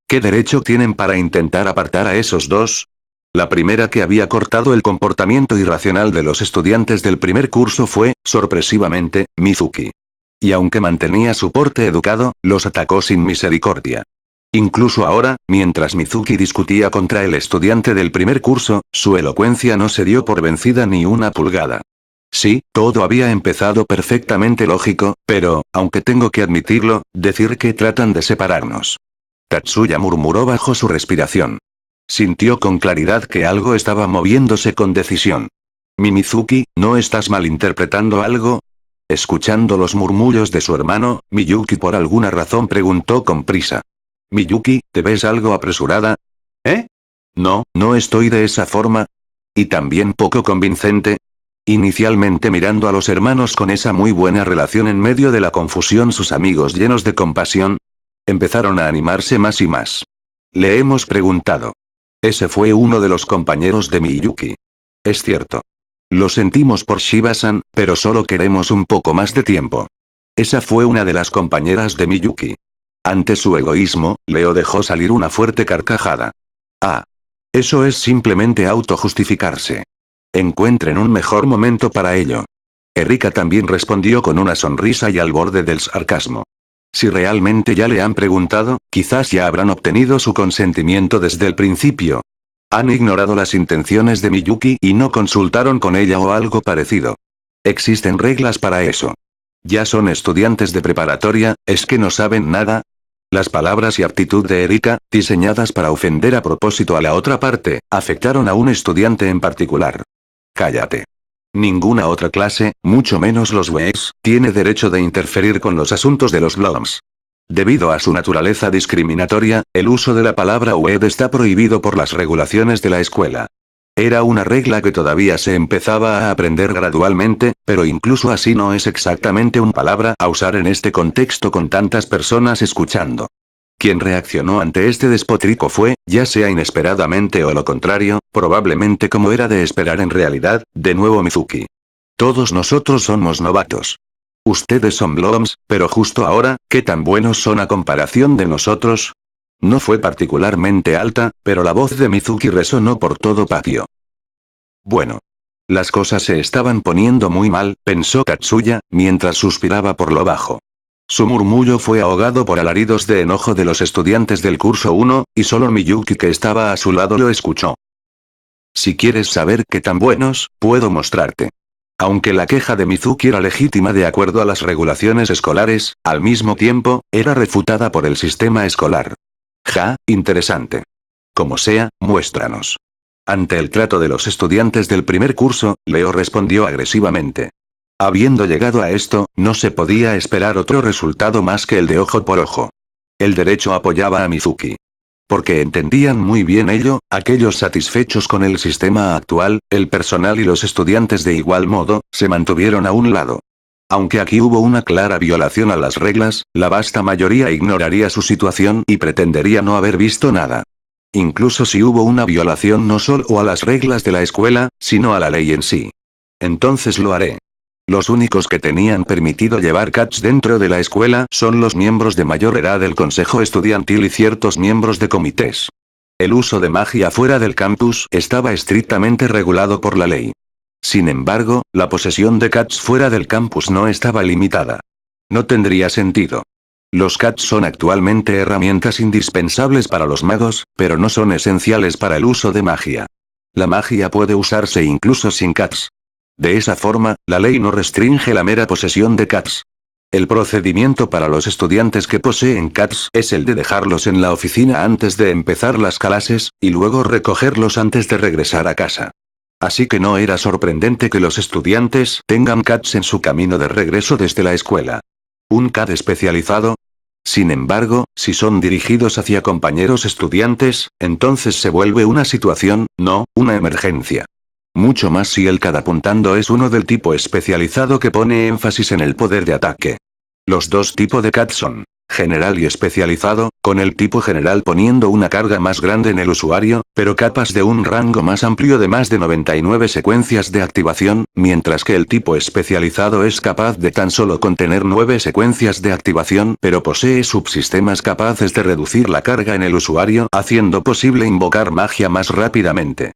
¿Qué derecho tienen para intentar apartar a esos dos? La primera que había cortado el comportamiento irracional de los estudiantes del primer curso fue, sorpresivamente, Mizuki. Y aunque mantenía su porte educado, los atacó sin misericordia. Incluso ahora, mientras Mizuki discutía contra el estudiante del primer curso, su elocuencia no se dio por vencida ni una pulgada. Sí, todo había empezado perfectamente lógico, pero, aunque tengo que admitirlo, decir que tratan de separarnos. Tatsuya murmuró bajo su respiración. Sintió con claridad que algo estaba moviéndose con decisión. Mizuki, ¿no estás malinterpretando algo? Escuchando los murmullos de su hermano, Miyuki por alguna razón preguntó con prisa. Miyuki, ¿te ves algo apresurada? ¿Eh? No, no estoy de esa forma. ¿Y también poco convincente? Inicialmente mirando a los hermanos con esa muy buena relación en medio de la confusión, sus amigos llenos de compasión empezaron a animarse más y más. Le hemos preguntado. Ese fue uno de los compañeros de Miyuki. Es cierto. Lo sentimos por Shiba-san, pero solo queremos un poco más de tiempo. Esa fue una de las compañeras de Miyuki. Ante su egoísmo, Leo dejó salir una fuerte carcajada. Ah. Eso es simplemente autojustificarse. Encuentren un mejor momento para ello. Erika también respondió con una sonrisa y al borde del sarcasmo. Si realmente ya le han preguntado, quizás ya habrán obtenido su consentimiento desde el principio. Han ignorado las intenciones de Miyuki y no consultaron con ella o algo parecido. Existen reglas para eso. Ya son estudiantes de preparatoria, ¿es que no saben nada? Las palabras y actitud de Erika, diseñadas para ofender a propósito a la otra parte, afectaron a un estudiante en particular. Cállate. Ninguna otra clase, mucho menos los Weis, tiene derecho de interferir con los asuntos de los Bloms. Debido a su naturaleza discriminatoria, el uso de la palabra Ued está prohibido por las regulaciones de la escuela. Era una regla que todavía se empezaba a aprender gradualmente, pero incluso así no es exactamente una palabra a usar en este contexto con tantas personas escuchando. Quien reaccionó ante este despotrico fue, ya sea inesperadamente o lo contrario, probablemente como era de esperar en realidad, de nuevo Mizuki. Todos nosotros somos novatos. Ustedes son Bloms, pero justo ahora, ¿qué tan buenos son a comparación de nosotros? No fue particularmente alta, pero la voz de Mizuki resonó por todo patio. Bueno. Las cosas se estaban poniendo muy mal, pensó Tatsuya, mientras suspiraba por lo bajo. Su murmullo fue ahogado por alaridos de enojo de los estudiantes del curso 1, y solo Miyuki que estaba a su lado lo escuchó. Si quieres saber qué tan buenos, puedo mostrarte. Aunque la queja de Mizuki era legítima de acuerdo a las regulaciones escolares, al mismo tiempo, era refutada por el sistema escolar. Ja, interesante. Como sea, muéstranos. Ante el trato de los estudiantes del primer curso, Leo respondió agresivamente. Habiendo llegado a esto, no se podía esperar otro resultado más que el de ojo por ojo. El derecho apoyaba a Mizuki. Porque entendían muy bien ello, aquellos satisfechos con el sistema actual, el personal y los estudiantes de igual modo, se mantuvieron a un lado. Aunque aquí hubo una clara violación a las reglas, la vasta mayoría ignoraría su situación y pretendería no haber visto nada. Incluso si hubo una violación no solo a las reglas de la escuela, sino a la ley en sí. Entonces lo haré. Los únicos que tenían permitido llevar cats dentro de la escuela son los miembros de mayor edad del consejo estudiantil y ciertos miembros de comités. El uso de magia fuera del campus estaba estrictamente regulado por la ley. Sin embargo, la posesión de cats fuera del campus no estaba limitada. No tendría sentido. Los cats son actualmente herramientas indispensables para los magos, pero no son esenciales para el uso de magia. La magia puede usarse incluso sin cats. De esa forma, la ley no restringe la mera posesión de cats. El procedimiento para los estudiantes que poseen cats es el de dejarlos en la oficina antes de empezar las clases, y luego recogerlos antes de regresar a casa. Así que no era sorprendente que los estudiantes tengan cats en su camino de regreso desde la escuela. ¿Un CAD especializado? Sin embargo, si son dirigidos hacia compañeros estudiantes, entonces se vuelve una situación, no, una emergencia. Mucho más si el CAD apuntando es uno del tipo especializado que pone énfasis en el poder de ataque. Los dos tipos de CAD son general y especializado, con el tipo general poniendo una carga más grande en el usuario, pero capas de un rango más amplio de más de 99 secuencias de activación, mientras que el tipo especializado es capaz de tan solo contener 9 secuencias de activación, pero posee subsistemas capaces de reducir la carga en el usuario, haciendo posible invocar magia más rápidamente.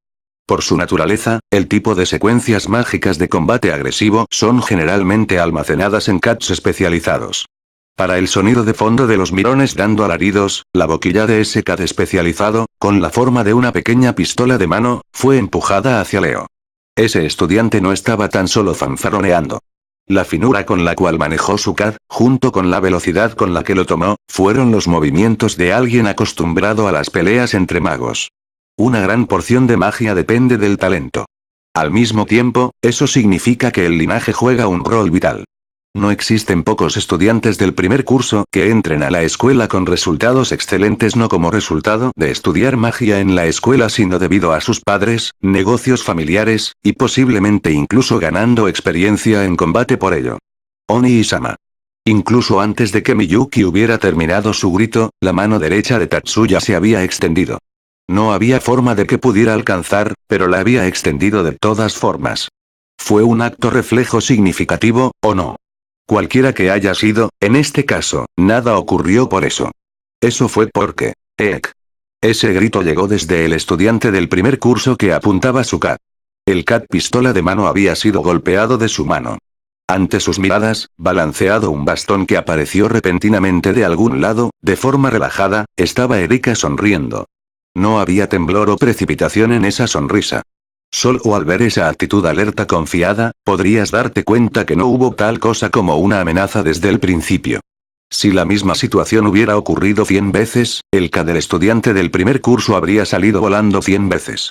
Por su naturaleza, el tipo de secuencias mágicas de combate agresivo son generalmente almacenadas en CADs especializados. Para el sonido de fondo de los mirones dando alaridos, la boquilla de ese CAD especializado, con la forma de una pequeña pistola de mano, fue empujada hacia Leo. Ese estudiante no estaba tan solo fanfarroneando. La finura con la cual manejó su CAD, junto con la velocidad con la que lo tomó, fueron los movimientos de alguien acostumbrado a las peleas entre magos. Una gran porción de magia depende del talento. Al mismo tiempo, eso significa que el linaje juega un rol vital. No existen pocos estudiantes del primer curso que entren a la escuela con resultados excelentes no como resultado de estudiar magia en la escuela sino debido a sus padres, negocios familiares, y posiblemente incluso ganando experiencia en combate por ello. Oni-sama. Incluso antes de que Miyuki hubiera terminado su grito, la mano derecha de Tatsuya se había extendido. No había forma de que pudiera alcanzar, pero la había extendido de todas formas. ¿Fue un acto reflejo significativo, o no? Cualquiera que haya sido, en este caso, nada ocurrió por eso. Eso fue porque, ese grito llegó desde el estudiante del primer curso que apuntaba su CAD. El CAD pistola de mano había sido golpeado de su mano. Ante sus miradas, balanceado un bastón que apareció repentinamente de algún lado, de forma relajada, estaba Erika sonriendo. No había temblor o precipitación en esa sonrisa. Solo al ver esa actitud alerta confiada, podrías darte cuenta que no hubo tal cosa como una amenaza desde el principio. Si la misma situación hubiera ocurrido 100 veces, el CAD del estudiante del primer curso habría salido volando 100 veces.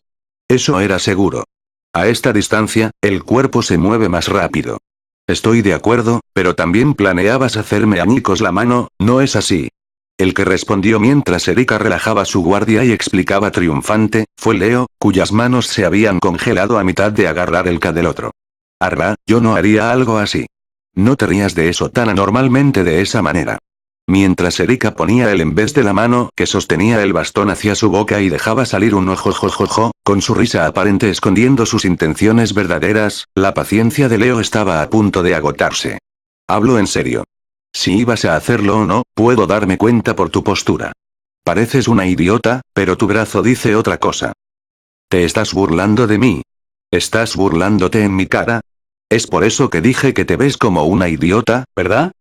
Eso era seguro. A esta distancia, el cuerpo se mueve más rápido. Estoy de acuerdo, pero también planeabas hacerme añicos la mano, ¿no es así? El que respondió mientras Erika relajaba su guardia y explicaba triunfante, fue Leo, cuyas manos se habían congelado a mitad de agarrar el CAD del otro. Arra, yo no haría algo así. No te rías de eso tan anormalmente de esa manera. Mientras Erika ponía el en vez de la mano que sostenía el bastón hacia su boca y dejaba salir un ojo jojojo, con su risa aparente escondiendo sus intenciones verdaderas, la paciencia de Leo estaba a punto de agotarse. Hablo en serio. Si ibas a hacerlo o no, puedo darme cuenta por tu postura. Pareces una idiota, pero tu brazo dice otra cosa. ¿Te estás burlando de mí? ¿Estás burlándote en mi cara? Es por eso que dije que te ves como una idiota, ¿verdad?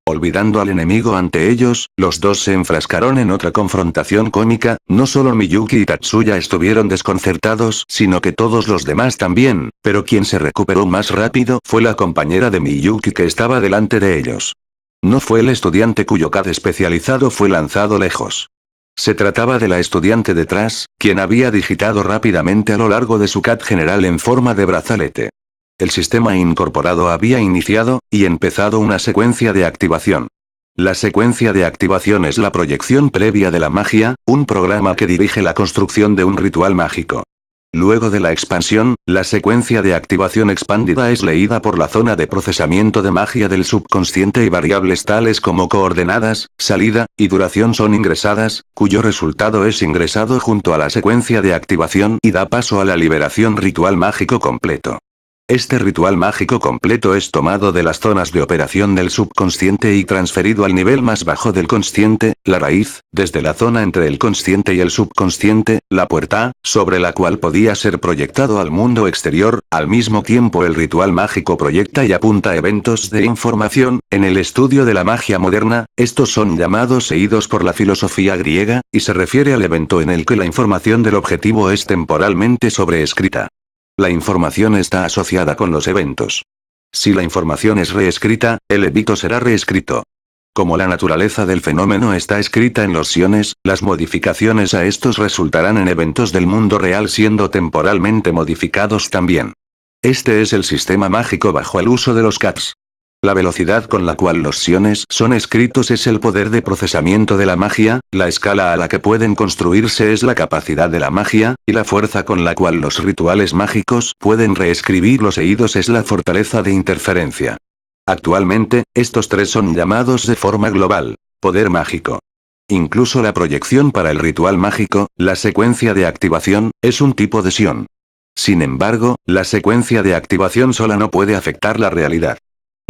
Olvidando al enemigo ante ellos, los dos se enfrascaron en otra confrontación cómica, no solo Miyuki y Tatsuya estuvieron desconcertados, sino que todos los demás también, pero quien se recuperó más rápido fue la compañera de Miyuki que estaba delante de ellos. No fue el estudiante cuyo CAD especializado fue lanzado lejos. Se trataba de la estudiante detrás, quien había digitado rápidamente a lo largo de su CAD general en forma de brazalete. El sistema incorporado había iniciado, y empezado una secuencia de activación. La secuencia de activación es la proyección previa de la magia, un programa que dirige la construcción de un ritual mágico. Luego de la expansión, la secuencia de activación expandida es leída por la zona de procesamiento de magia del subconsciente y variables tales como coordenadas, salida, y duración son ingresadas, cuyo resultado es ingresado junto a la secuencia de activación y da paso a la liberación ritual mágico completo. Este ritual mágico completo es tomado de las zonas de operación del subconsciente y transferido al nivel más bajo del consciente, la raíz, desde la zona entre el consciente y el subconsciente, la puerta, sobre la cual podía ser proyectado al mundo exterior. Al mismo tiempo el ritual mágico proyecta y apunta eventos de información. En el estudio de la magia moderna, estos son llamados seídos por la filosofía griega, y se refiere al evento en el que la información del objetivo es temporalmente sobreescrita. La información está asociada con los eventos. Si la información es reescrita, el evento será reescrito. Como la naturaleza del fenómeno está escrita en los siones, las modificaciones a estos resultarán en eventos del mundo real siendo temporalmente modificados también. Este es el sistema mágico bajo el uso de los CADs. La velocidad con la cual los siones son escritos es el poder de procesamiento de la magia, la escala a la que pueden construirse es la capacidad de la magia, y la fuerza con la cual los rituales mágicos pueden reescribir los leídos es la fortaleza de interferencia. Actualmente, estos tres son llamados de forma global: poder mágico. Incluso la proyección para el ritual mágico, la secuencia de activación, es un tipo de sion. Sin embargo, la secuencia de activación sola no puede afectar la realidad.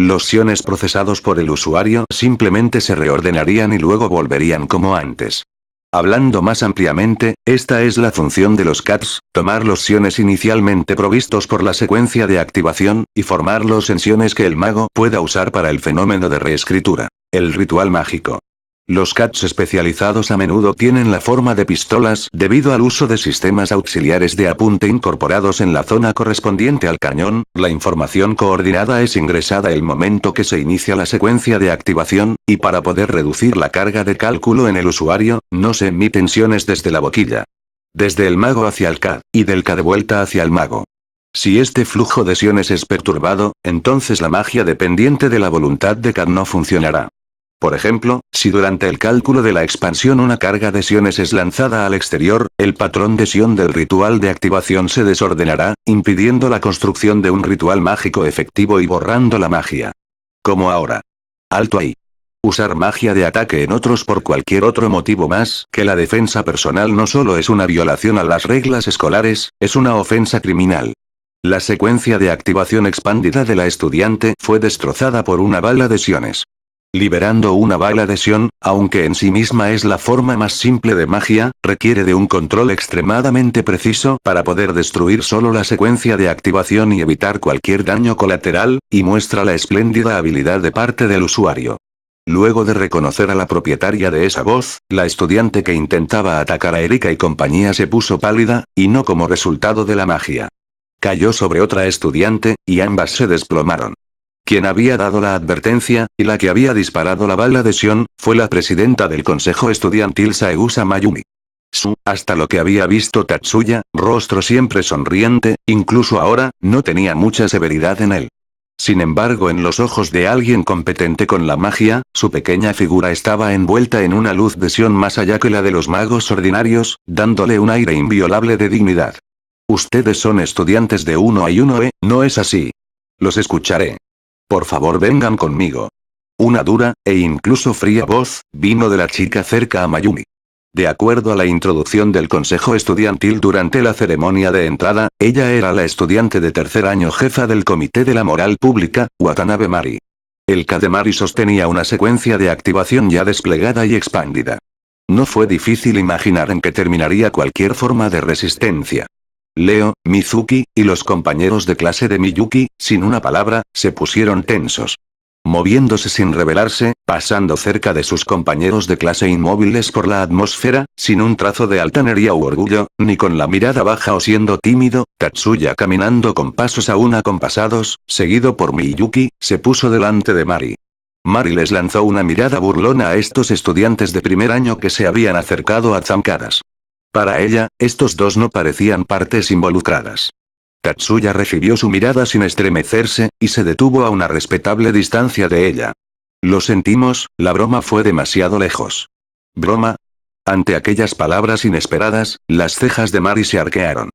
Los siones procesados por el usuario simplemente se reordenarían y luego volverían como antes. Hablando más ampliamente, esta es la función de los CATs: tomar los siones inicialmente provistos por la secuencia de activación, y formarlos en siones que el mago pueda usar para el fenómeno de reescritura, el ritual mágico. Los CATs especializados a menudo tienen la forma de pistolas debido al uso de sistemas auxiliares de apunte incorporados en la zona correspondiente al cañón. La información coordinada es ingresada el momento que se inicia la secuencia de activación, y para poder reducir la carga de cálculo en el usuario, no se emiten siones desde la boquilla. Desde el mago hacia el CAD, y del CAD de vuelta hacia el mago. Si este flujo de siones es perturbado, entonces la magia dependiente de la voluntad de CAD no funcionará. Por ejemplo, si durante el cálculo de la expansión una carga de siones es lanzada al exterior, el patrón de sion del ritual de activación se desordenará, impidiendo la construcción de un ritual mágico efectivo y borrando la magia. Como ahora. Alto ahí. Usar magia de ataque en otros por cualquier otro motivo más que la defensa personal no solo es una violación a las reglas escolares, es una ofensa criminal. La secuencia de activación expandida de la estudiante fue destrozada por una bala de siones. Liberando una bala de sion, aunque en sí misma es la forma más simple de magia, requiere de un control extremadamente preciso para poder destruir solo la secuencia de activación y evitar cualquier daño colateral, y muestra la espléndida habilidad de parte del usuario. Luego de reconocer a la propietaria de esa voz, la estudiante que intentaba atacar a Erika y compañía se puso pálida, y no como resultado de la magia. Cayó sobre otra estudiante, y ambas se desplomaron. Quien había dado la advertencia, y la que había disparado la bala de sion, fue la presidenta del consejo estudiantil Saegusa Mayumi. Hasta lo que había visto Tatsuya, rostro siempre sonriente, incluso ahora, no tenía mucha severidad en él. Sin embargo, en los ojos de alguien competente con la magia, su pequeña figura estaba envuelta en una luz de sion más allá que la de los magos ordinarios, dándole un aire inviolable de dignidad. Ustedes son estudiantes de 1 a 1, ¿no es así? Los escucharé. Por favor, vengan conmigo. Una dura, e incluso fría voz, vino de la chica cerca a Mayumi. De acuerdo a la introducción del consejo estudiantil durante la ceremonia de entrada, ella era la estudiante de tercer año jefa del comité de la moral pública, Watanabe Mari. El Kademari sostenía una secuencia de activación ya desplegada y expandida. No fue difícil imaginar en qué terminaría cualquier forma de resistencia. Leo, Mizuki, y los compañeros de clase de Miyuki, sin una palabra, se pusieron tensos. Moviéndose sin rebelarse, pasando cerca de sus compañeros de clase inmóviles por la atmósfera, sin un trazo de altanería u orgullo, ni con la mirada baja o siendo tímido, Tatsuya caminando con pasos aún acompasados, seguido por Miyuki, se puso delante de Mari. Mari les lanzó una mirada burlona a estos estudiantes de primer año que se habían acercado a zancadas. Para ella, estos dos no parecían partes involucradas. Tatsuya recibió su mirada sin estremecerse, y se detuvo a una respetable distancia de ella. Lo sentimos, la broma fue demasiado lejos. ¿Broma? Ante aquellas palabras inesperadas, las cejas de Mari se arquearon.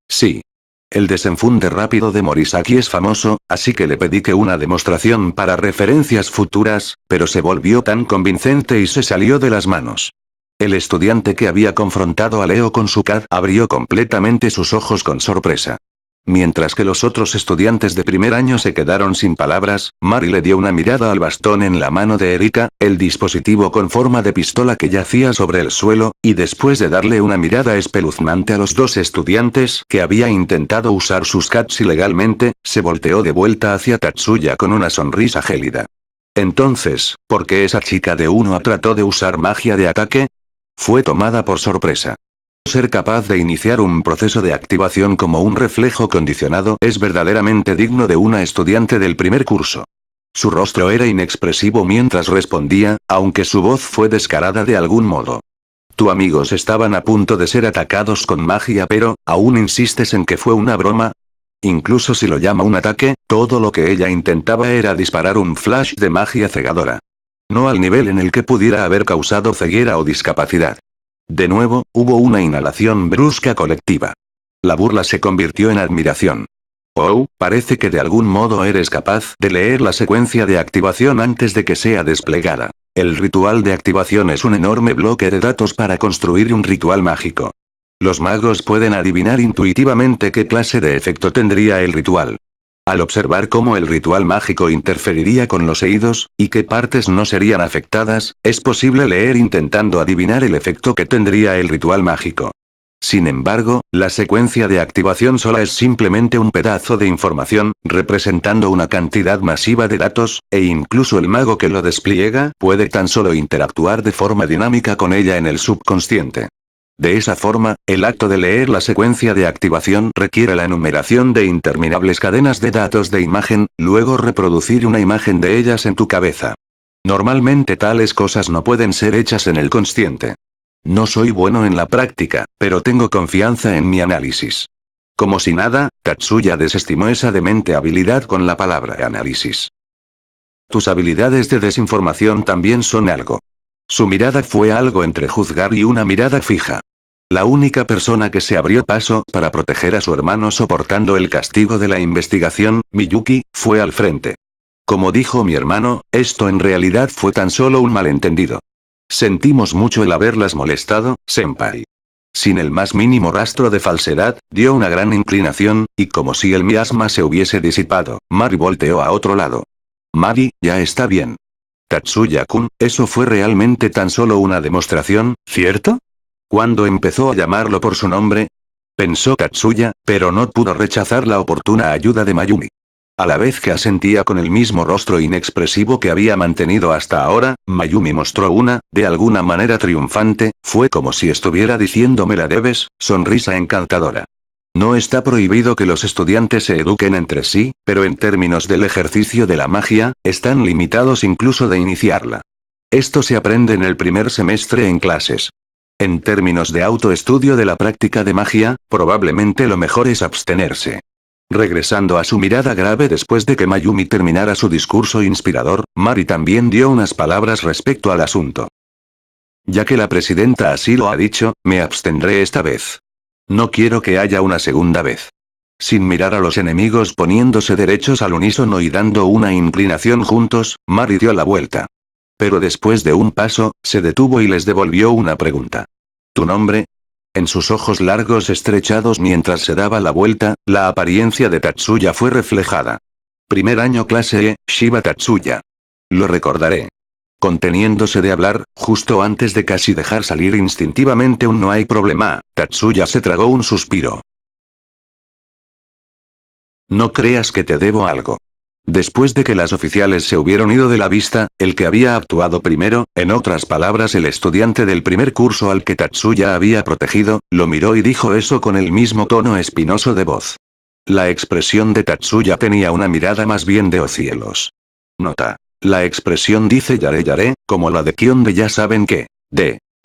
Sí. El desenfunde rápido de Morisaki es famoso, así que le pedí que una demostración para referencias futuras, pero se volvió tan convincente y se salió de las manos. El estudiante que había confrontado a Leo con su CAD abrió completamente sus ojos con sorpresa. Mientras que los otros estudiantes de primer año se quedaron sin palabras, Mari le dio una mirada al bastón en la mano de Erika, el dispositivo con forma de pistola que yacía sobre el suelo, y después de darle una mirada espeluznante a los dos estudiantes que había intentado usar sus CADs ilegalmente, se volteó de vuelta hacia Tatsuya con una sonrisa gélida. Entonces, ¿por qué esa chica de 1A trató de usar magia de ataque? Fue tomada por sorpresa. Ser capaz de iniciar un proceso de activación como un reflejo condicionado es verdaderamente digno de una estudiante del primer curso. Su rostro era inexpresivo mientras respondía, aunque su voz fue descarada de algún modo. Tus amigos estaban a punto de ser atacados con magia, pero, ¿aún insistes en que fue una broma? Incluso si lo llama un ataque, todo lo que ella intentaba era disparar un flash de magia cegadora. No al nivel en el que pudiera haber causado ceguera o discapacidad. De nuevo, hubo una inhalación brusca colectiva. La burla se convirtió en admiración. Oh, parece que de algún modo eres capaz de leer la secuencia de activación antes de que sea desplegada. El ritual de activación es un enorme bloque de datos para construir un ritual mágico. Los magos pueden adivinar intuitivamente qué clase de efecto tendría el ritual. Al observar cómo el ritual mágico interferiría con los oídos, y qué partes no serían afectadas, es posible leer intentando adivinar el efecto que tendría el ritual mágico. Sin embargo, la secuencia de activación sola es simplemente un pedazo de información, representando una cantidad masiva de datos, e incluso el mago que lo despliega puede tan solo interactuar de forma dinámica con ella en el subconsciente. De esa forma, el acto de leer la secuencia de activación requiere la enumeración de interminables cadenas de datos de imagen, luego reproducir una imagen de ellas en tu cabeza. Normalmente tales cosas no pueden ser hechas en el consciente. No soy bueno en la práctica, pero tengo confianza en mi análisis. Como si nada, Tatsuya desestimó esa demente habilidad con la palabra análisis. Tus habilidades de desinformación también son algo. Su mirada fue algo entre juzgar y una mirada fija. La única persona que se abrió paso para proteger a su hermano soportando el castigo de la investigación, Miyuki, fue al frente. Como dijo mi hermano, esto en realidad fue tan solo un malentendido. Sentimos mucho el haberlas molestado, senpai. Sin el más mínimo rastro de falsedad, dio una gran inclinación, y como si el miasma se hubiese disipado, Mari volteó a otro lado. Mari, ya está bien. Tatsuya-kun, eso fue realmente tan solo una demostración, ¿cierto? ¿Cuándo empezó a llamarlo por su nombre? Pensó Tatsuya, pero no pudo rechazar la oportuna ayuda de Mayumi. A la vez que asentía con el mismo rostro inexpresivo que había mantenido hasta ahora, Mayumi mostró una, de alguna manera triunfante, fue como si estuviera diciendo "me la debes", sonrisa encantadora. No está prohibido que los estudiantes se eduquen entre sí, pero en términos del ejercicio de la magia, están limitados incluso de iniciarla. Esto se aprende en el primer semestre en clases. En términos de autoestudio de la práctica de magia, probablemente lo mejor es abstenerse. Regresando a su mirada grave después de que Mayumi terminara su discurso inspirador, Mari también dio unas palabras respecto al asunto. Ya que la presidenta así lo ha dicho, me abstendré esta vez. No quiero que haya una segunda vez. Sin mirar a los enemigos poniéndose derechos al unísono y dando una inclinación juntos, Mari dio la vuelta. Pero después de un paso, se detuvo y les devolvió una pregunta. ¿Tu nombre? En sus ojos largos estrechados mientras se daba la vuelta, la apariencia de Tatsuya fue reflejada. Primer año clase E, Shiba Tatsuya. Lo recordaré. Conteniéndose de hablar, justo antes de casi dejar salir instintivamente un "no hay problema", Tatsuya se tragó un suspiro. No creas que te debo algo. Después de que las oficiales se hubieron ido de la vista, el que había actuado primero, en otras palabras el estudiante del primer curso al que Tatsuya había protegido, lo miró y dijo eso con el mismo tono espinoso de voz. La expresión de Tatsuya tenía una mirada más bien de "oh cielos". Nota. La expresión dice "yare yare", como la de Kion de "ya saben qué".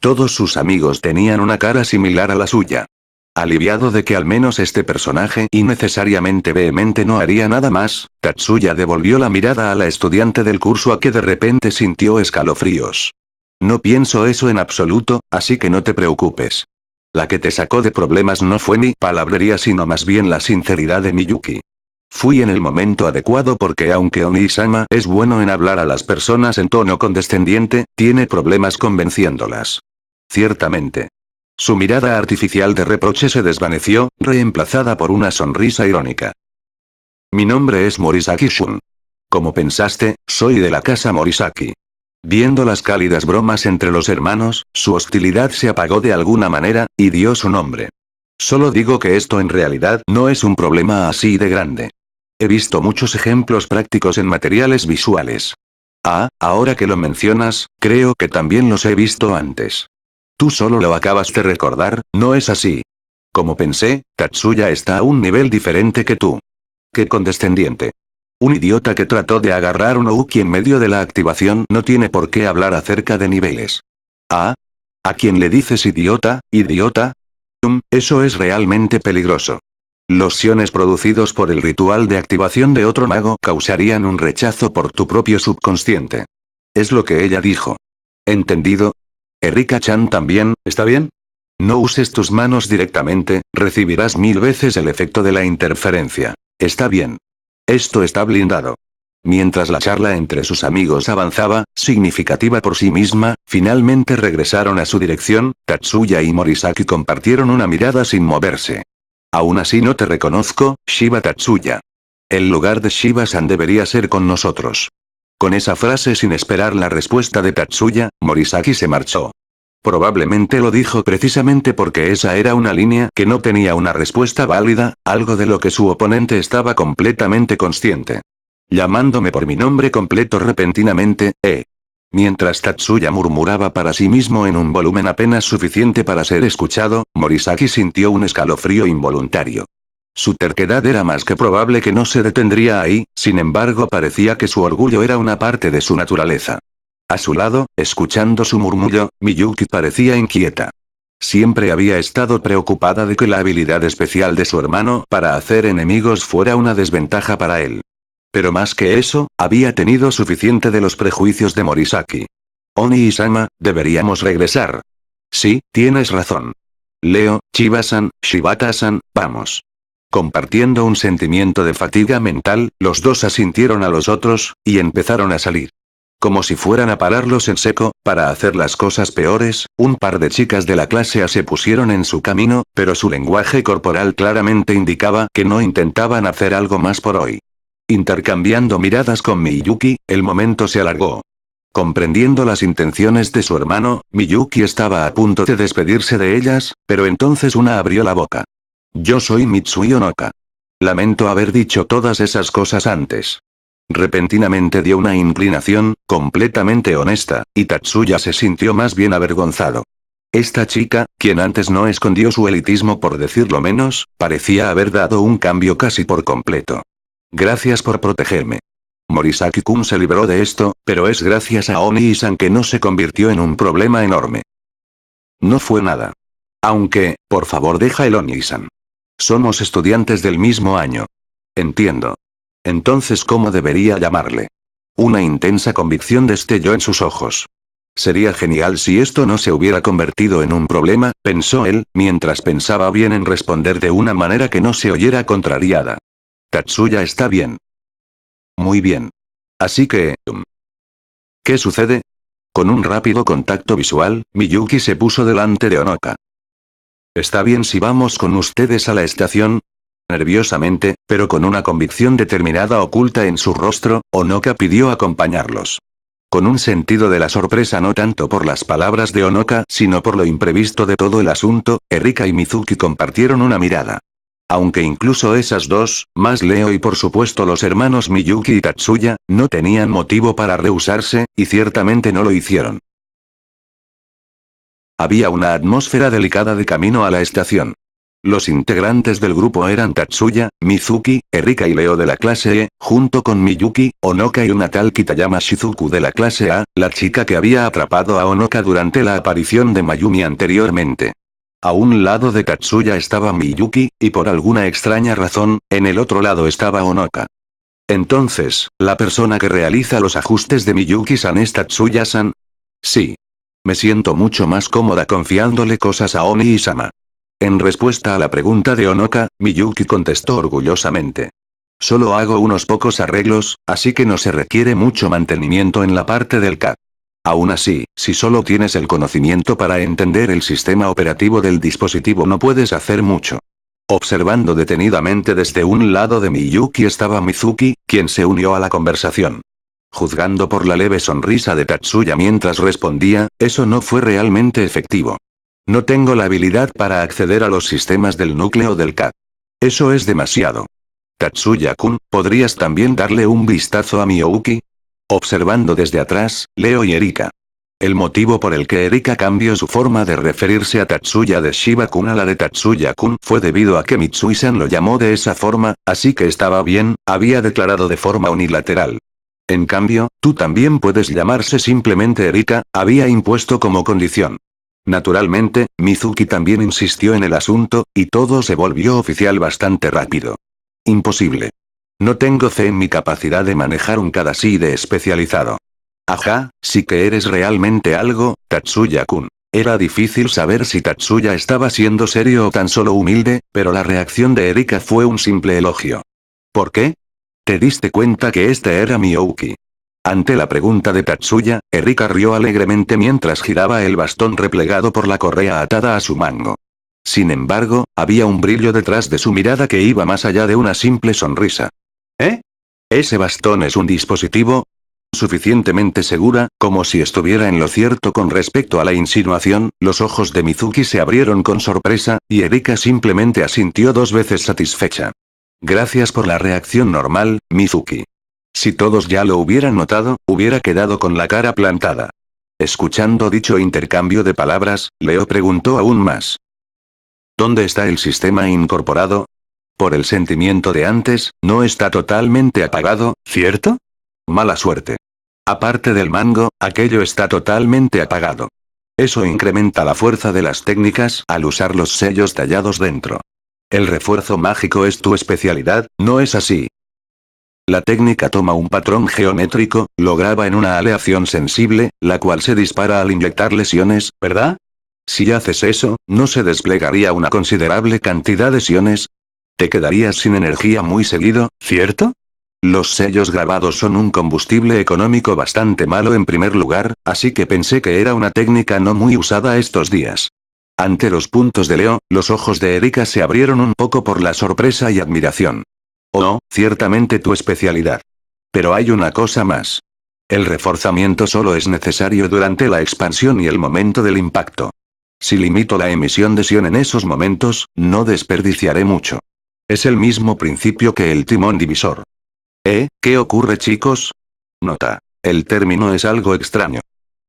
Todos sus amigos tenían una cara similar a la suya. Aliviado de que al menos este personaje innecesariamente vehemente no haría nada más, Tatsuya devolvió la mirada a la estudiante del curso a que de repente sintió escalofríos. No pienso eso en absoluto, así que no te preocupes. La que te sacó de problemas no fue mi palabrería sino más bien la sinceridad de Miyuki. Fui en el momento adecuado porque aunque Oni-sama es bueno en hablar a las personas en tono condescendiente, tiene problemas convenciéndolas. Ciertamente. Su mirada artificial de reproche se desvaneció, reemplazada por una sonrisa irónica. Mi nombre es Morisaki Shun. Como pensaste, soy de la casa Morisaki. Viendo las cálidas bromas entre los hermanos, su hostilidad se apagó de alguna manera, y dio su nombre. Solo digo que esto en realidad no es un problema así de grande. He visto muchos ejemplos prácticos en materiales visuales. Ah, ahora que lo mencionas, creo que también los he visto antes. Tú solo lo acabas de recordar, ¿no es así? Como pensé, Tatsuya está a un nivel diferente que tú. Qué condescendiente. Un idiota que trató de agarrar un Ouki en medio de la activación no tiene por qué hablar acerca de niveles. Ah. ¿A quién le dices idiota, idiota? Eso es realmente peligroso. Los iones producidos por el ritual de activación de otro mago causarían un rechazo por tu propio subconsciente. Es lo que ella dijo. ¿Entendido? Erika-chan también, ¿está bien? No uses tus manos directamente, recibirás 1000 veces el efecto de la interferencia. Está bien. Esto está blindado. Mientras la charla entre sus amigos avanzaba, significativa por sí misma, finalmente regresaron a su dirección. Tatsuya y Morisaki compartieron una mirada sin moverse. Aún así no te reconozco, Shiba Tatsuya. El lugar de Shiba-san debería ser con nosotros. Con esa frase sin esperar la respuesta de Tatsuya, Morisaki se marchó. Probablemente lo dijo precisamente porque esa era una línea que no tenía una respuesta válida, algo de lo que su oponente estaba completamente consciente. Llamándome por mi nombre completo repentinamente, Mientras Tatsuya murmuraba para sí mismo en un volumen apenas suficiente para ser escuchado, Morisaki sintió un escalofrío involuntario. Su terquedad era más que probable que no se detendría ahí, sin embargo parecía que su orgullo era una parte de su naturaleza. A su lado, escuchando su murmullo, Miyuki parecía inquieta. Siempre había estado preocupada de que la habilidad especial de su hermano para hacer enemigos fuera una desventaja para él. Pero más que eso, había tenido suficiente de los prejuicios de Morisaki. Oni-sama, deberíamos regresar. Sí, tienes razón. Leo, Chiba-san, Shibata-san, vamos. Compartiendo un sentimiento de fatiga mental, los dos asintieron a los otros, y empezaron a salir. Como si fueran a pararlos en seco, para hacer las cosas peores, un par de chicas de la clase A se pusieron en su camino, pero su lenguaje corporal claramente indicaba que no intentaban hacer algo más por hoy. Intercambiando miradas con Miyuki, el momento se alargó. Comprendiendo las intenciones de su hermano, Miyuki estaba a punto de despedirse de ellas, pero entonces una abrió la boca. Yo soy Mitsui Onoka. Lamento haber dicho todas esas cosas antes. Repentinamente dio una inclinación, completamente honesta, y Tatsuya se sintió más bien avergonzado. Esta chica, quien antes no escondió su elitismo por decirlo menos, parecía haber dado un cambio casi por completo. Gracias por protegerme. Morisaki-kun se libró de esto, pero es gracias a Oni-san que no se convirtió en un problema enorme. No fue nada. Aunque, por favor deja el Oni-san. Somos estudiantes del mismo año. Entiendo. Entonces ¿cómo debería llamarle? Una intensa convicción destelló en sus ojos. Sería genial si esto no se hubiera convertido en un problema, pensó él, mientras pensaba bien en responder de una manera que no se oyera contrariada. Tatsuya está bien. Muy bien. Así que... ¿Qué sucede? Con un rápido contacto visual, Miyuki se puso delante de Onoka. ¿Está bien si vamos con ustedes a la estación? Nerviosamente, pero con una convicción determinada oculta en su rostro, Onoka pidió acompañarlos. Con un sentido de la sorpresa no tanto por las palabras de Onoka sino por lo imprevisto de todo el asunto, Erika y Mizuki compartieron una mirada. Aunque incluso esas dos, más Leo y por supuesto los hermanos Miyuki y Tatsuya, no tenían motivo para rehusarse, y ciertamente no lo hicieron. Había una atmósfera delicada de camino a la estación. Los integrantes del grupo eran Tatsuya, Mizuki, Erika y Leo de la clase E, junto con Miyuki, Onoka y una tal Kitayama Shizuku de la clase A, la chica que había atrapado a Onoka durante la aparición de Mayumi anteriormente. A un lado de Tatsuya estaba Miyuki, y por alguna extraña razón, en el otro lado estaba Onoka. Entonces, ¿la persona que realiza los ajustes de Miyuki-san es Tatsuya-san? Sí. Me siento mucho más cómoda confiándole cosas a Oni-sama. En respuesta a la pregunta de Onoka, Miyuki contestó orgullosamente. Solo hago unos pocos arreglos, así que no se requiere mucho mantenimiento en la parte del CAD. Aún así, si solo tienes el conocimiento para entender el sistema operativo del dispositivo no puedes hacer mucho. Observando detenidamente desde un lado de Miyuki estaba Mizuki, quien se unió a la conversación. Juzgando por la leve sonrisa de Tatsuya mientras respondía, eso no fue realmente efectivo. No tengo la habilidad para acceder a los sistemas del núcleo del CAD. Eso es demasiado. Tatsuya-kun, ¿podrías también darle un vistazo a Miyuki? Observando desde atrás, Leo y Erika. El motivo por el que Erika cambió su forma de referirse a Tatsuya de Shiba-kun a la de Tatsuya-kun fue debido a que Mitsui-san lo llamó de esa forma, así que estaba bien, había declarado de forma unilateral. En cambio, tú también puedes llamarse simplemente Erika, había impuesto como condición. Naturalmente, Mizuki también insistió en el asunto, y todo se volvió oficial bastante rápido. Imposible. No tengo fe en mi capacidad de manejar un Kadashide especializado. Ajá, sí que eres realmente algo, Tatsuya-kun. Era difícil saber si Tatsuya estaba siendo serio o tan solo humilde, pero la reacción de Erika fue un simple elogio. ¿Por qué? ¿Te diste cuenta que este era Miyuki? Ante la pregunta de Tatsuya, Erika rió alegremente mientras giraba el bastón replegado por la correa atada a su mango. Sin embargo, había un brillo detrás de su mirada que iba más allá de una simple sonrisa. ¿Eh? ¿Ese bastón es un dispositivo? Suficientemente segura, como si estuviera en lo cierto con respecto a la insinuación, los ojos de Mizuki se abrieron con sorpresa, y Erika simplemente asintió 2 veces satisfecha. Gracias por la reacción normal, Mizuki. Si todos ya lo hubieran notado, hubiera quedado con la cara plantada. Escuchando dicho intercambio de palabras, Leo preguntó aún más. ¿Dónde está el sistema incorporado? Por el sentimiento de antes, no está totalmente apagado, ¿cierto? Mala suerte. Aparte del mango, aquello está totalmente apagado. Eso incrementa la fuerza de las técnicas al usar los sellos tallados dentro. El refuerzo mágico es tu especialidad, ¿no es así? La técnica toma un patrón geométrico, lo graba en una aleación sensible, la cual se dispara al inyectar lesiones, ¿verdad? Si haces eso, ¿no se desplegaría una considerable cantidad de siones? Te quedarías sin energía muy seguido, ¿cierto? Los sellos grabados son un combustible económico bastante malo en primer lugar, así que pensé que era una técnica no muy usada estos días. Ante los puntos de Leo, los ojos de Erika se abrieron un poco por la sorpresa y admiración. Oh, ciertamente tu especialidad. Pero hay una cosa más. El reforzamiento solo es necesario durante la expansión y el momento del impacto. Si limito la emisión de sion en esos momentos, no desperdiciaré mucho. Es el mismo principio que el timón divisor. ¿Qué ocurre, chicos? Nota. El término es algo extraño.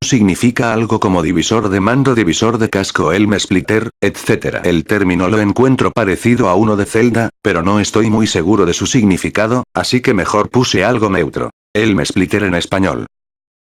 Significa algo como divisor de mando, divisor de casco, helm splitter, etc. El término lo encuentro parecido a uno de Zelda, pero no estoy muy seguro de su significado, así que mejor puse algo neutro. Helm splitter en español.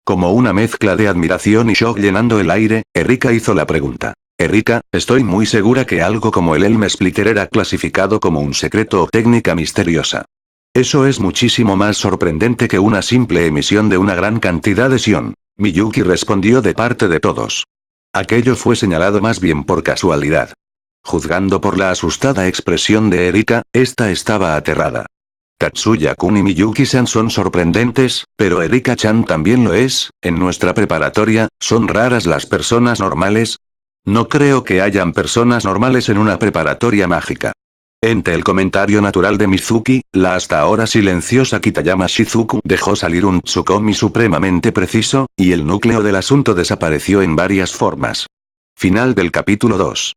Como una mezcla de admiración y shock llenando el aire, Erika hizo la pregunta. Erika, estoy muy segura que algo como el helm splitter era clasificado como un secreto o técnica misteriosa. Eso es muchísimo más sorprendente que una simple emisión de una gran cantidad de sion. Miyuki respondió de parte de todos. Aquello fue señalado más bien por casualidad. Juzgando por la asustada expresión de Erika, esta estaba aterrada. Tatsuya-kun y Miyuki-san son sorprendentes, pero Erika-chan también lo es. En nuestra preparatoria, ¿son raras las personas normales? No creo que hayan personas normales en una preparatoria mágica. Ante el comentario natural de Mizuki, la hasta ahora silenciosa Kitayama Shizuku dejó salir un tsukomi supremamente preciso, y el núcleo del asunto desapareció en varias formas. Final del capítulo 2.